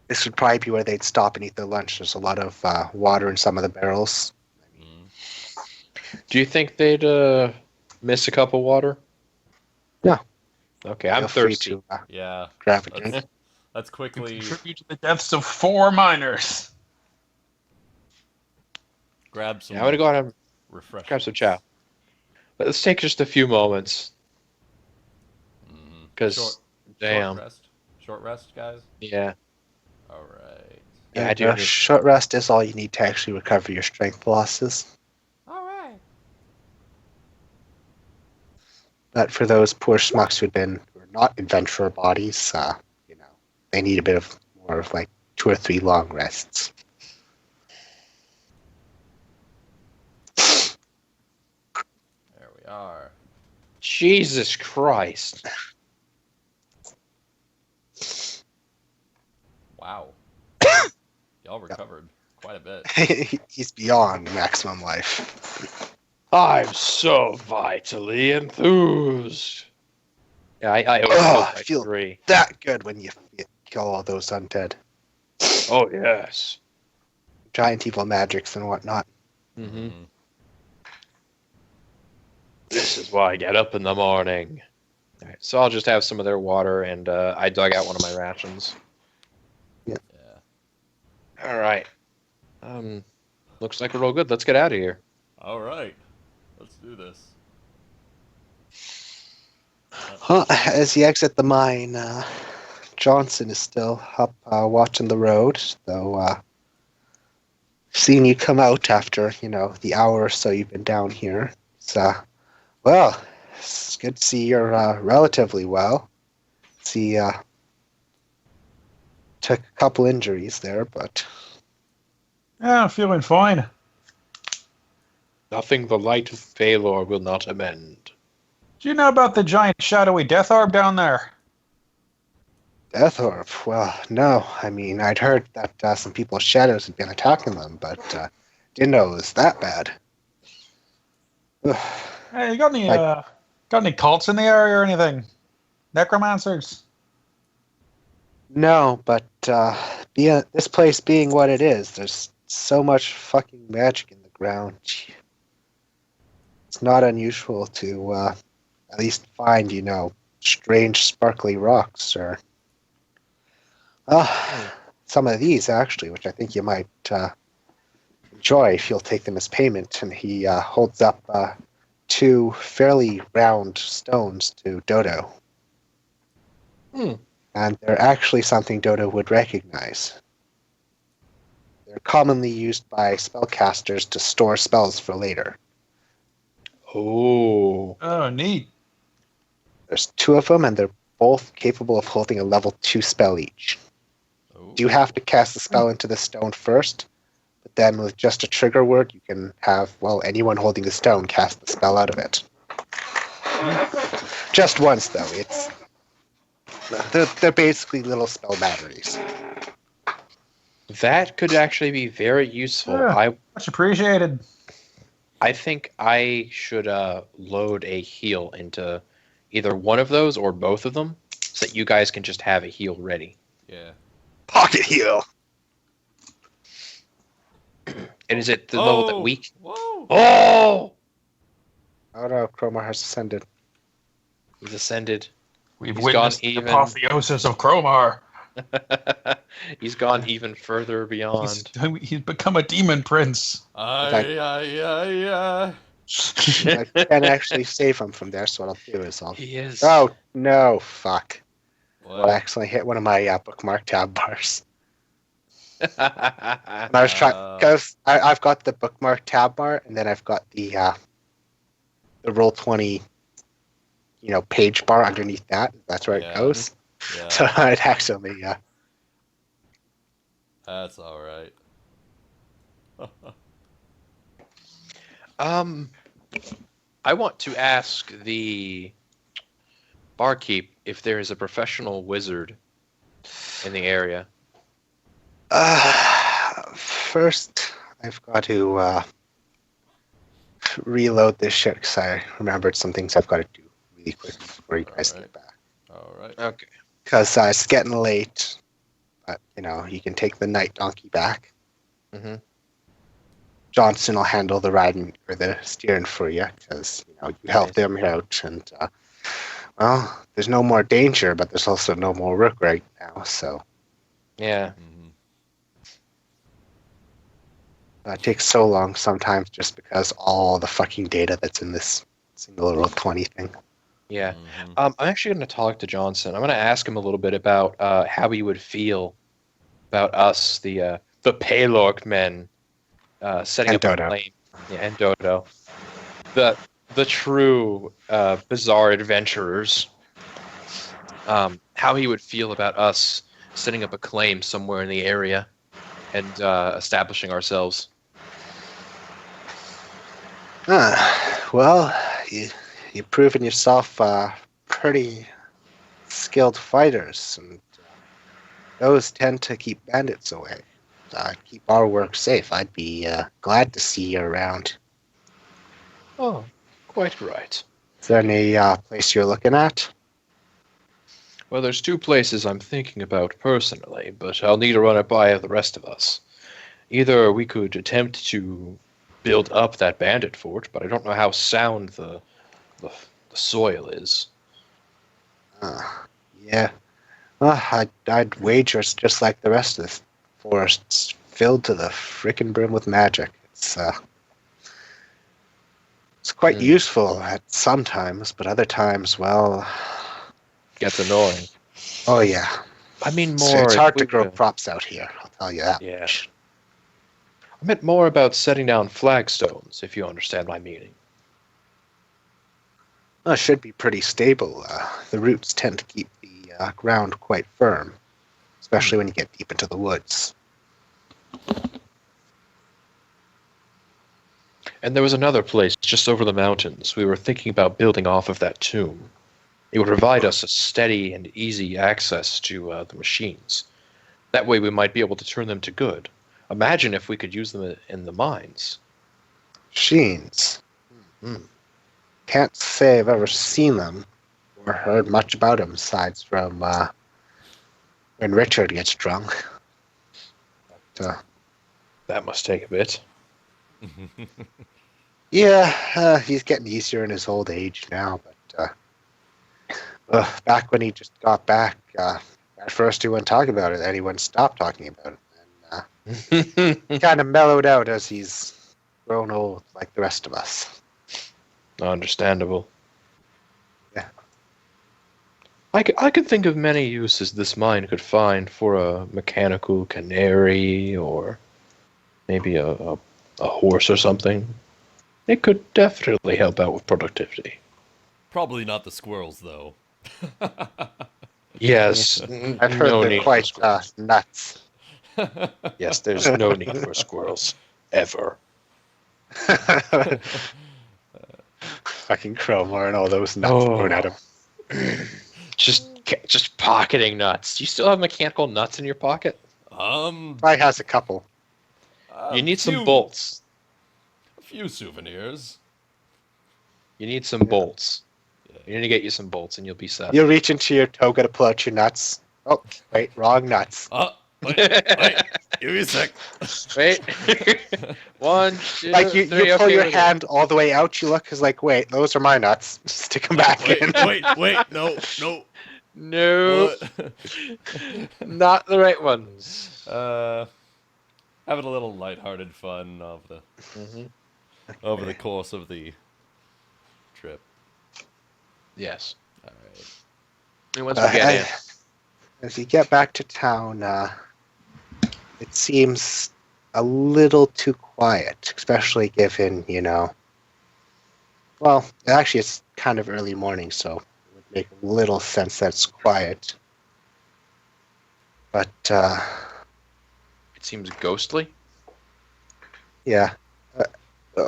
this would probably be where they'd stop and eat their lunch. There's a lot of water in some of the barrels. Do you think they'd miss a cup of water? No. Okay, I'm Feel free thirsty. to Yeah. grab a drink. Let's quickly Contribute to the deaths of 4 miners. grab some Yeah, I'm gonna go out and refreshments. grab some chow. But let's take just a few moments. Because, damn. Short rest, guys? Yeah. Alright. Yeah, I And, do need- short rest is all you need to actually recover your strength losses. Alright. But for those poor schmucks who are not adventurer bodies, they need a bit of more of like 2 or 3 long rests. There we are. Jesus Christ. Wow. Y'all recovered quite a bit. He's beyond maximum life. I'm so vitally enthused. Yeah, I I feel 3. that good when you kill all those undead. Oh, yes. Giant evil magics and whatnot. Mm-hmm. This is why I get up in the morning. All right, so I'll just have some of their water, and I dug out one of my rations. Yeah. All right. Looks like we're all good. Let's get out of here. Alright. Let's do this. As you exit the mine, Johnson is still up watching the road, though seeing you come out after, the hour or so you've been down here. Well, it's good to see you're relatively well. See, took a couple injuries there, but Yeah, I'm feeling fine. Nothing the light of Pelorc will not amend. Do you know about the giant shadowy death orb down there? Death Orb, well, no. I mean, I'd heard that some people's shadows had been attacking them, but didn't know it was that bad. Ugh. Hey, you got any cults in the area or anything? Necromancers? No, but this place being what it is, there's so much fucking magic in the ground. It's not unusual to at least find, strange sparkly rocks or Some of these, actually, which I think you might enjoy if you'll take them as payment. And he holds up two fairly round stones to Dodo. Hmm. And they're actually something Dodo would recognize. They're commonly used by spellcasters to store spells for later. Oh. Oh, neat. There's two of them, and they're both capable of holding a level 2 spell each. Ooh. You have to cast the spell into the stone first, but then with just a trigger word, you can have, well, anyone holding the stone cast the spell out of it. Just once, though. They're basically little spell batteries. That could actually be very useful. Yeah. Much appreciated. I think I should load a heal into either one of those or both of them, so that you guys can just have a heal ready. Yeah. Pocket heal! And is it the level that we... Whoa! Oh! Oh no, Cromar has ascended. He's ascended. We've He's witnessed gone the even. apotheosis of Cromar. He's gone even further beyond. He's become a demon prince. I. I can't actually save him from there, so what I'll do is He is. Oh, no, fuck. What? I accidentally hit one of my bookmark tab bars. And I I was trying... Because I've got the bookmark tab bar, and then I've got the Roll20, page bar underneath that. That's where Yeah. it goes. Yeah. So I'd accidentally... That's alright. I want to ask the barkeep if there is a professional wizard in the area. First, I've got to reload this shit because I remembered some things I've got to do really quick before you guys get back. Alright. Okay. Because it's getting late, but you can take the night donkey back. Mm-hmm. Johnson will handle the riding or the steering for you because you helped him out, and well, there's no more danger, but there's also no more work right now. So Yeah. Mhm. it takes so long sometimes just because all the fucking data that's in this single Roll20 thing. Yeah. Mhm. I'm actually going to talk to Johnson. I'm going to ask him a little bit about how he would feel about us, the Pelorc men, setting And up Dodo. a claim. Yeah, and Dodo. The true bizarre adventurers. How he would feel about us setting up a claim somewhere in the area and establishing ourselves. Well, you've proven yourself pretty skilled fighters, and those tend to keep bandits away. Keep our work safe. I'd be glad to see you around. Oh, quite right. Is there any place you're looking at? Well, there's two places I'm thinking about personally, but I'll need to run it by the rest of us. Either we could attempt to build up that bandit fort, but I don't know how sound the soil is. Yeah. Well, I'd wager it's just like the rest of the forests, filled to the frickin' brim with magic. It's quite useful at some times, but other times, well... Gets annoying. Oh, yeah. I mean It's more... hard to grow crops out here, I'll tell you that Yeah. much. I meant more about setting down flagstones, if you understand my meaning. Well, it should be pretty stable. The roots tend to keep the ground quite firm, especially when you get deep into the woods. And there was another place just over the mountains. We were thinking about building off of that tomb. It would provide us a steady and easy access to the machines. That way we might be able to turn them to good. Imagine if we could use them in the mines. Machines. Can't say I've ever seen them or heard much about them, aside from when Richard gets drunk. But, That must take a bit. yeah, he's getting easier in his old age now, but back when he just got back, At first, he wouldn't talk about it, and he wouldn't stop talking about it. And he kind of mellowed out as he's grown old, like the rest of us. Understandable. Yeah. I could think of many uses this mine could find for a mechanical canary or maybe a horse or something. It could definitely help out with productivity. Probably not the squirrels, though. Yes, I've heard no they're need for quite squirrels. nuts. Yes, there's no need for squirrels ever. Fucking Crowmore and all those nuts Oh. thrown at him. Just pocketing nuts. Do you still have mechanical nuts in your pocket? Probably has a couple. You need some bolts. A few souvenirs. You need some bolts. You need to get you some bolts, and you'll be set. You reach into your toga to pull out your nuts. Oh, wait, wrong nuts. Wait, give me a sec. Wait. 1, 2, Like you 3. pull Okay, your we're good. hand all the way out. You look, is like, wait, those are my nuts. Stick them back in. Wait, no. No, What? not the right ones. Having a little lighthearted fun over the course of the trip. Yes. All right. And once we get in, As you get back to town, it seems a little too quiet, especially given, well, actually it's kind of early morning, so it would make little sense that it's quiet. But, it seems ghostly. yeah,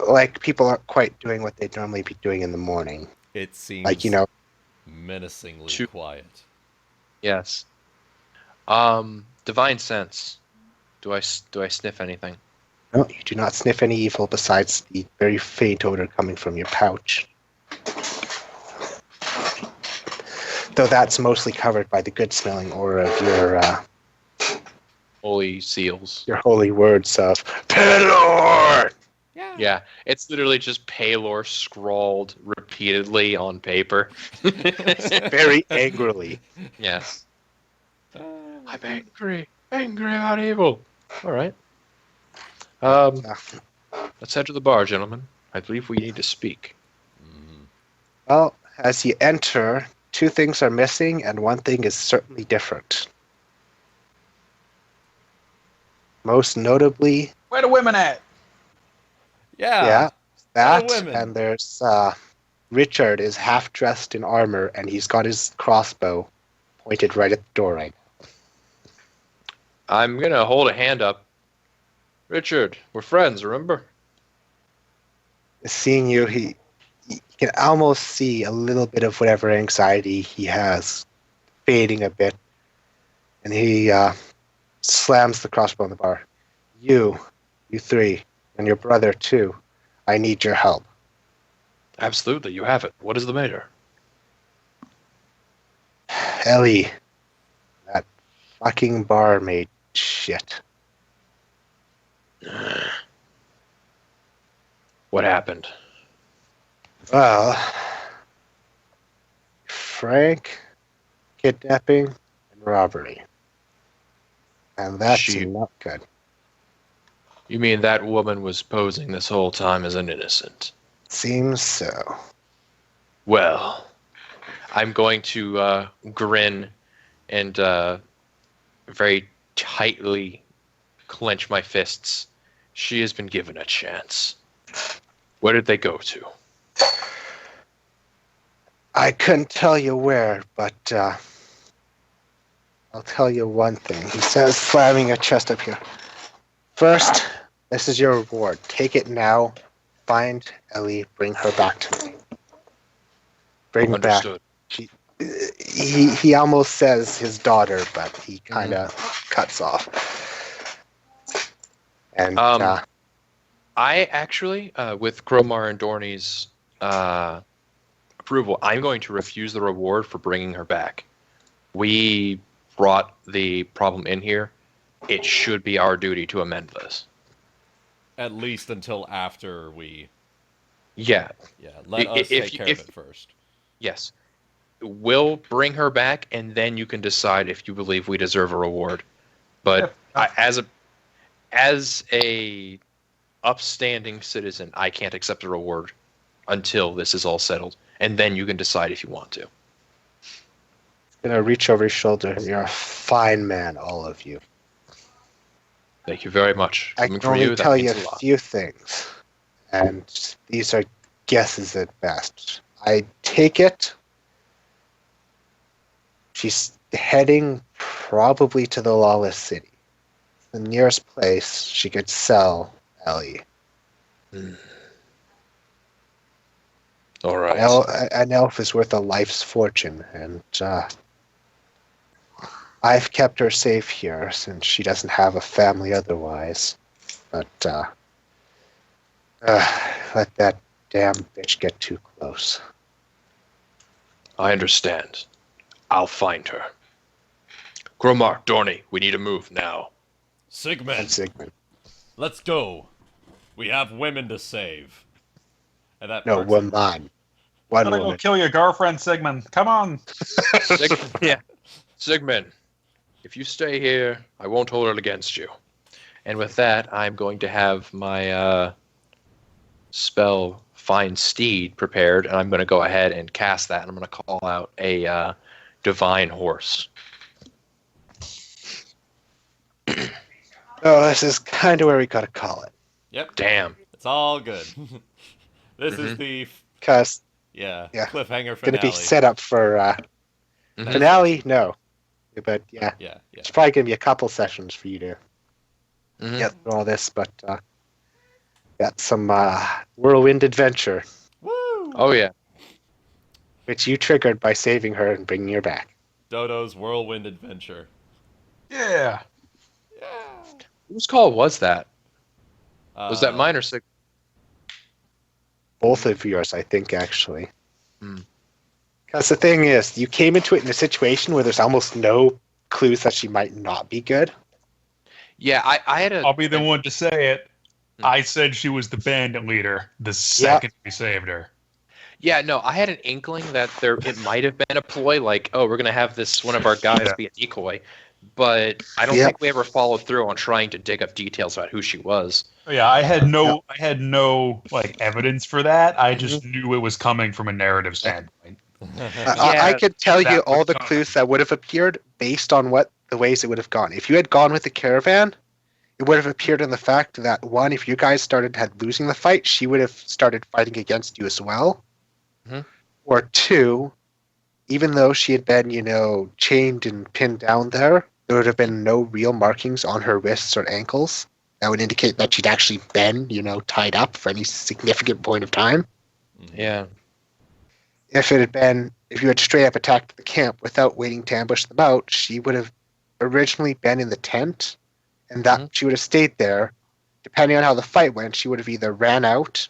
like people aren't quite doing what they'd normally be doing in the morning. It seems Like, menacingly quiet. Yes. Divine sense. Do I sniff anything? No, you do not sniff any evil besides the very faint odor coming from your pouch. Though that's mostly covered by the good-smelling aura of Holy seals. your holy words of Pelorc! Yeah, it's literally just Pelorc scrawled repeatedly on paper. Very angrily. Yes. I'm angry about evil. All right. Let's head to the bar, gentlemen. I believe we need to speak. Well, as you enter, 2 things are missing, and 1 thing is certainly different. Most notably, Where the women at? yeah, lot of that, women. and there's Richard is half dressed in armor, and he's got his crossbow pointed right at the door right now. I'm gonna hold a hand up. Richard, we're friends, remember? Seeing you, he can almost see a little bit of whatever anxiety he has fading a bit, and he slams the crossbow on the bar. You 3, and your brother too. I need your help. Absolutely, you have it. What is the matter? Ellie, that fucking barmaid shit. What happened? Well, Frank, kidnapping, and robbery. And that's not good. You mean that woman was posing this whole time as an innocent? Seems so. Well, I'm going to grin and very tightly clench my fists. She has been given a chance. Where did they go to? I couldn't tell you where, but I'll tell you one thing. He says, slamming a chest up here. First, this is your reward. Take it now. Find Ellie. Bring her back to me. Bring her back. Understood. He almost says his daughter, but he kind of cuts off. And I actually, with Cromar and Dorney's approval, I'm going to refuse the reward for bringing her back. We brought the problem in here. It should be our duty to amend this. At least until after we... Yeah. Yeah, let us take care of it first. Yes. will bring her back, and then you can decide if you believe we deserve a reward. But as a upstanding citizen, I can't accept a reward until this is all settled, and then you can decide if you want to. Gonna reach over his shoulder. You're a fine man, all of you. Thank you very much. I Coming can from only you, that tell you means a a lot. few things, and these are guesses at best. I take it she's heading probably to the Lawless City. The nearest place she could sell Ellie. All right. An elf is worth a life's fortune, and I've kept her safe here since she doesn't have a family otherwise. But let that damn bitch get too close. I understand. I'll find her. Gromar, Dorney, we need to move now. Sigmund, And Sigmund. let's go. We have women to save. And that No, person- woman. One Gotta go woman. kill your girlfriend, Sigmund. Come on. Sigmund, if you stay here, I won't hold it against you. And with that, I'm going to have my spell Find Steed prepared, and I'm going to go ahead and cast that, and I'm going to call out a Divine Horse. Oh, this is kind of where we gotta call it. Yep, Damn. it's all good. This is the Because yeah, Yeah. cliffhanger going to finale. be set up for Mhm. finale? No. But yeah, Yeah, yeah. it's probably going to be a couple sessions for you to Mhm. get through all this, but got some whirlwind adventure, Woo! Oh, yeah. which you triggered by saving her and bringing her back. DoDo's whirlwind adventure. Yeah. Yeah. Whose call was that? Was that mine or Sig? Both of yours, I think, actually. Hmm. Because the thing is, you came into it in a situation where there's almost no clues that she might not be good. Yeah, I had a... I'll be the one to say it. I said she was the bandit leader the second we saved her. Yeah, no, I had an inkling that it might have been a ploy, like, oh, we're going to have this one of our guys Yeah. be a decoy. But I don't Yep. think we ever followed through on trying to dig up details about who she was. Yeah, I had no like evidence for that. I just knew it was coming from a narrative standpoint. I could tell you that all would the come. clues that would have appeared based on the ways it would have gone. If you had gone with the caravan, it would have appeared in the fact that, one, if you guys had losing the fight, she would have started fighting against you as well. Mhm. Or two, even though she had been, chained and pinned down there would have been no real markings on her wrists or ankles. That would indicate that she'd actually been, tied up for any significant point of time. Yeah. If you had straight up attacked the camp without waiting to ambush them out, she would have originally been in the tent, and that she would have stayed there. Depending on how the fight went, she would have either ran out,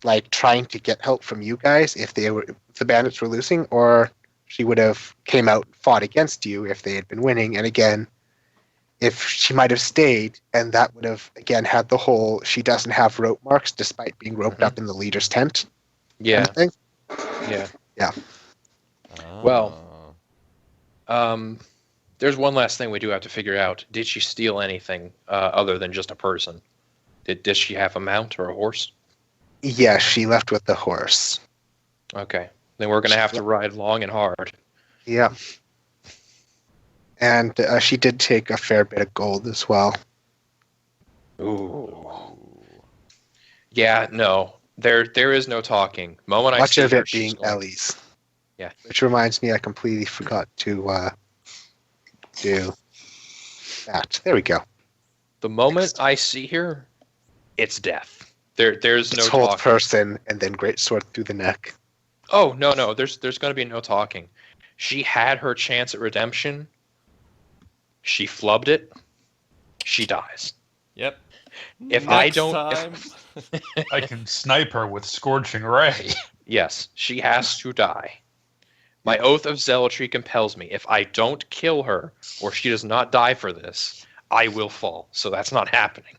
like trying to get help from you guys if the bandits were losing, or she would have came out and fought against you if they had been winning. And again, if she might have stayed, and that would have again had the whole she doesn't have rope marks despite being roped up in the leader's tent. Yeah. Kind of thing. Yeah. Yeah. Well, there's one last thing we do have to figure out. Did she steal anything other than just a person? Did she have a mount or a horse? Yeah, she left with the horse. Okay. Then we're going to have to ride long and hard. Yeah. And she did take a fair bit of gold as well. Ooh. Yeah, no. There is no talking. Moment I Much see of her, it she's being going- Ellie's. Yeah. Which reminds me, I completely forgot to do that. There we go. The moment I see her, it's death. There's no It's whole talking. person and then great sword through the neck. Oh, no. There's going to be no talking. She had her chance at redemption. She flubbed it. She dies. Yep. If Next I don't... time. I can snipe her with scorching ray. Yes, she has to die. My oath of zealotry compels me. If I don't kill her, or she does not die for this, I will fall. So that's not happening.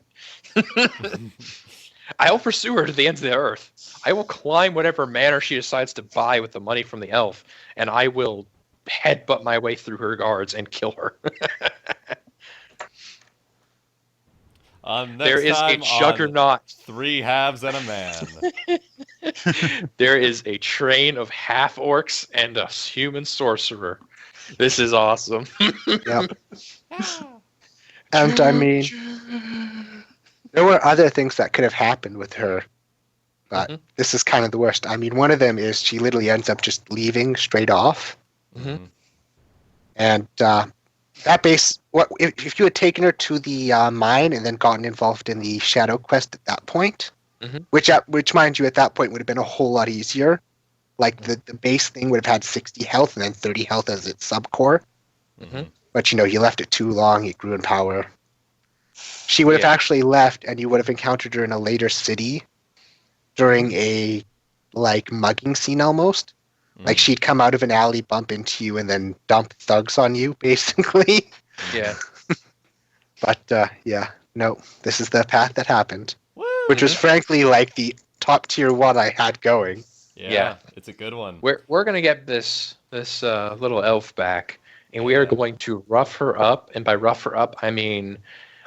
I will pursue her to the ends of the earth. I will climb whatever manor she decides to buy with the money from the elf, and I will headbutt my way through her guards and kill her. Next There is a time on juggernaut. 3 Halves and a Man. There is a train of half orcs and a human sorcerer. This is awesome. Yep. And I mean, there were other things that could have happened with her, but this is kind of the worst. I mean, one of them is she literally ends up just leaving straight off. Mm-hmm. And that base, if you had taken her to the mine and then gotten involved in the shadow quest at that point, which mind you, at that point would have been a whole lot easier. Like the base thing would have had 60 health and then 30 health as its subcore. But you left it too long, it grew in power. She would have actually left, and you would have encountered her in a later city during a mugging scene almost. Like she'd come out of an alley, bump into you, and then dump thugs on you, basically. Yeah. But no, this is the path that happened, Woo! which was frankly like the top tier one I had going. Yeah, it's a good one. We're gonna get this little elf back, and we are going to rough her up. And by rough her up, I mean,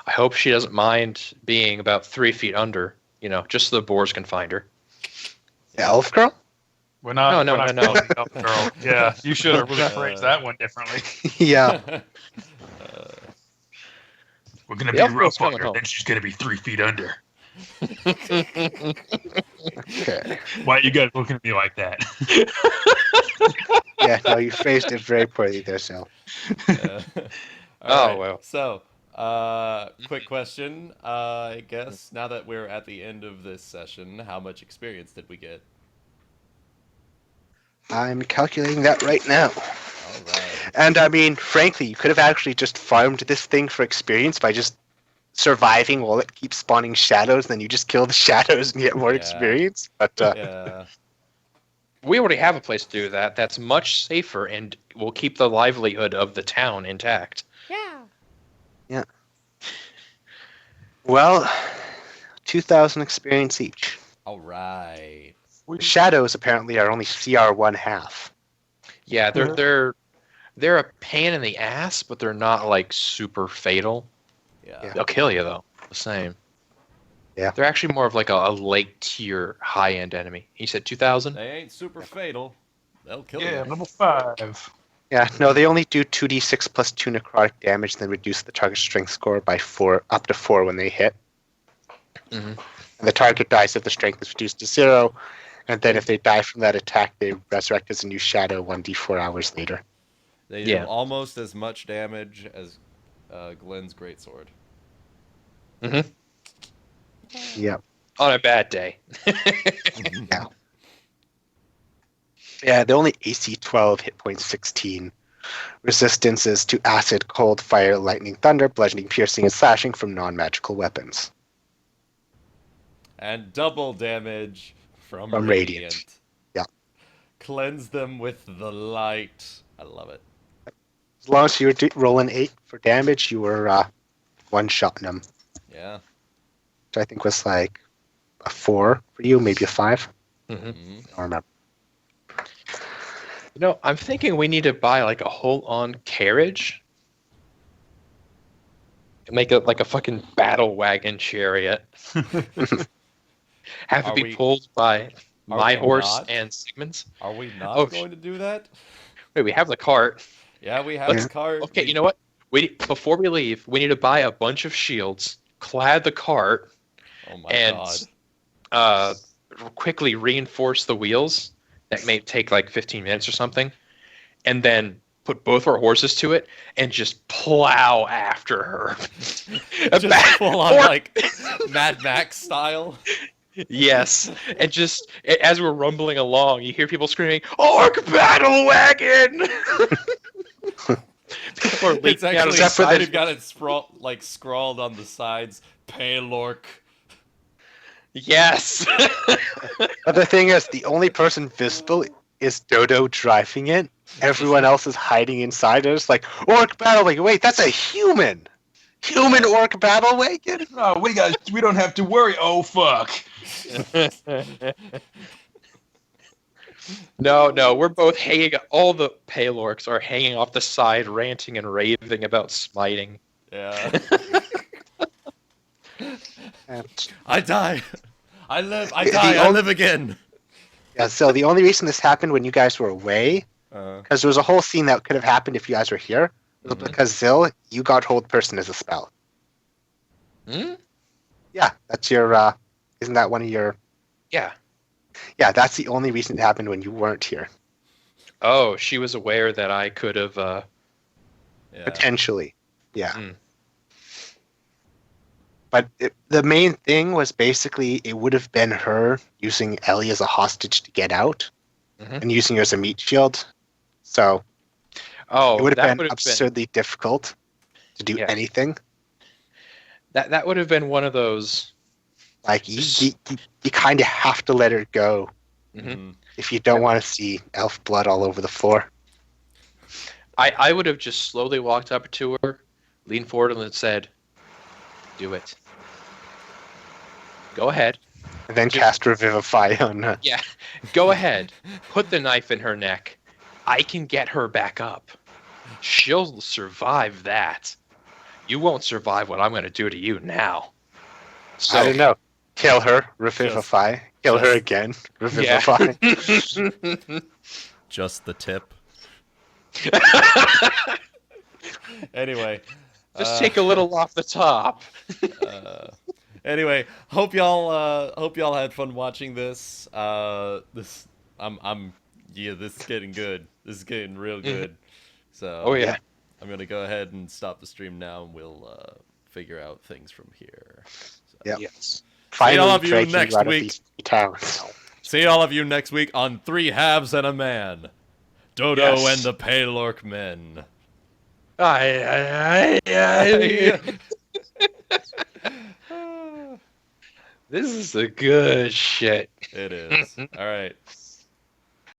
I hope she doesn't mind being about 3 feet under. Just so the boars can find her. The elf girl? We're not. No. Oh, girl. Yeah, you should have really phrased that one differently. Yeah. We're gonna The be elf girl's rough on coming her, home. then she's gonna be 3 feet under. Okay. Why you guys looking at me like that? Yeah, no, you phrased it very poorly there, Sal. All right, well. So, quick question. I guess now that we're at the end of this session, how much experience did we get? I'm calculating that right now. All right. And I mean, frankly, you could have actually just farmed this thing for experience by just surviving while it keeps spawning shadows, then you just kill the shadows and get more experience. But Yeah. We already have a place to do that. That's much safer and will keep the livelihood of the town intact. yeah. Well, 2,000 experience each. All right. Shadows apparently are only CR1 half. Yeah, they're a pain in the ass, but they're not super fatal. Yeah. They'll kill you though. The same. Yeah. They're actually more of a lake tier high end enemy. He said 2,000. They ain't super fatal. They'll kill Yeah, you. level 5. Yeah, no, they only do 2d6 plus 2 necrotic damage, then reduce the target strength score by 4 up to 4 when they hit. And the target dies if the strength is reduced to 0, and then if they die from that attack, they resurrect as a new shadow 1d4 hours later. They do almost as much damage as Glenn's greatsword. Yep. On a bad day. Yeah. Yeah, the only AC 12, hit points 16. Resistance is to acid, cold, fire, lightning, thunder, bludgeoning, piercing, and slashing from non-magical weapons. And double damage from From Radiant. Yeah. Cleanse them with the light. I love it. As long as you were rolling 8 for damage, you were one-shotting them. Yeah. Which I think was a 4 for you, maybe a 5. I don't remember. I'm thinking we need to buy a whole-on carriage. Make it a fucking battle wagon chariot. Have it be pulled by my horse and Sigmund's. Are we not going to do that? Wait, we have the cart. Yeah, we have the cart. Okay, you know what? Before we leave, we need to buy a bunch of shields, clad the cart, Oh my god. and quickly reinforce the wheels. That may take 15 minutes or something, and then put both our horses to it and just plow after her. Just full on Mad Max style. Yes, and just as we're rumbling along, you hear people screaming, "Orc battle wagon!" People are It's leaping out of actually the side. they've got it scrawled on the sides. Pelorc. Yes. But the thing is, the only person visible is Dodo driving it. Everyone else is hiding inside. It's orc battle. Wait, that's a human. Human orc battle wagon? No, we don't have to worry. Oh fuck. No, we're both hanging. All the Pelorcs are hanging off the side, ranting and raving about smiting. Yeah. And, I die. I live. I The die. I only- live again. yeah, so the only reason this happened when you guys were away, Uh, because there was a whole scene that could have happened if you guys were here, was Mhm. because Zill, you got hold person as a spell. Hmm? Yeah, that's your, isn't that one of your, Yeah. yeah, that's the only reason it happened when you weren't here. Oh, she was aware that I could have. yeah. Potentially. Yeah. Mm. But the main thing was basically it would have been her using Ellie as a hostage to get out Mhm. and using her as a meat shield. So Oh, it would have that been would have absurdly difficult to do Yeah. anything. that would have been one of those. Like, you kind of have to let her go Mhm. Mhm. if you don't want to see elf blood all over the floor. I would have just slowly walked up to her, leaned forward, and said, "Do it. Go ahead. And then Just- cast Revivify on her. Yeah, go ahead. Put the knife in her neck. I can get her back up. She'll survive that. You won't survive what I'm going to do to you now." So, I don't know. Kill her, Revivify. Kill her just- again, Revivify. Just the tip. Anyway. Just take a little off the top. Anyway, hope y'all had fun watching this. This is getting good. This is getting real good. So Oh yeah. I'm gonna go ahead and stop the stream now, and we'll figure out things from here. So, Yep. Yes. Finally all of you dragging next out of week. these towns. See all of you next week on 3 Halves and a Man. Dodo Yes. and the Pelorc Men. This is a good shit. It is. All right.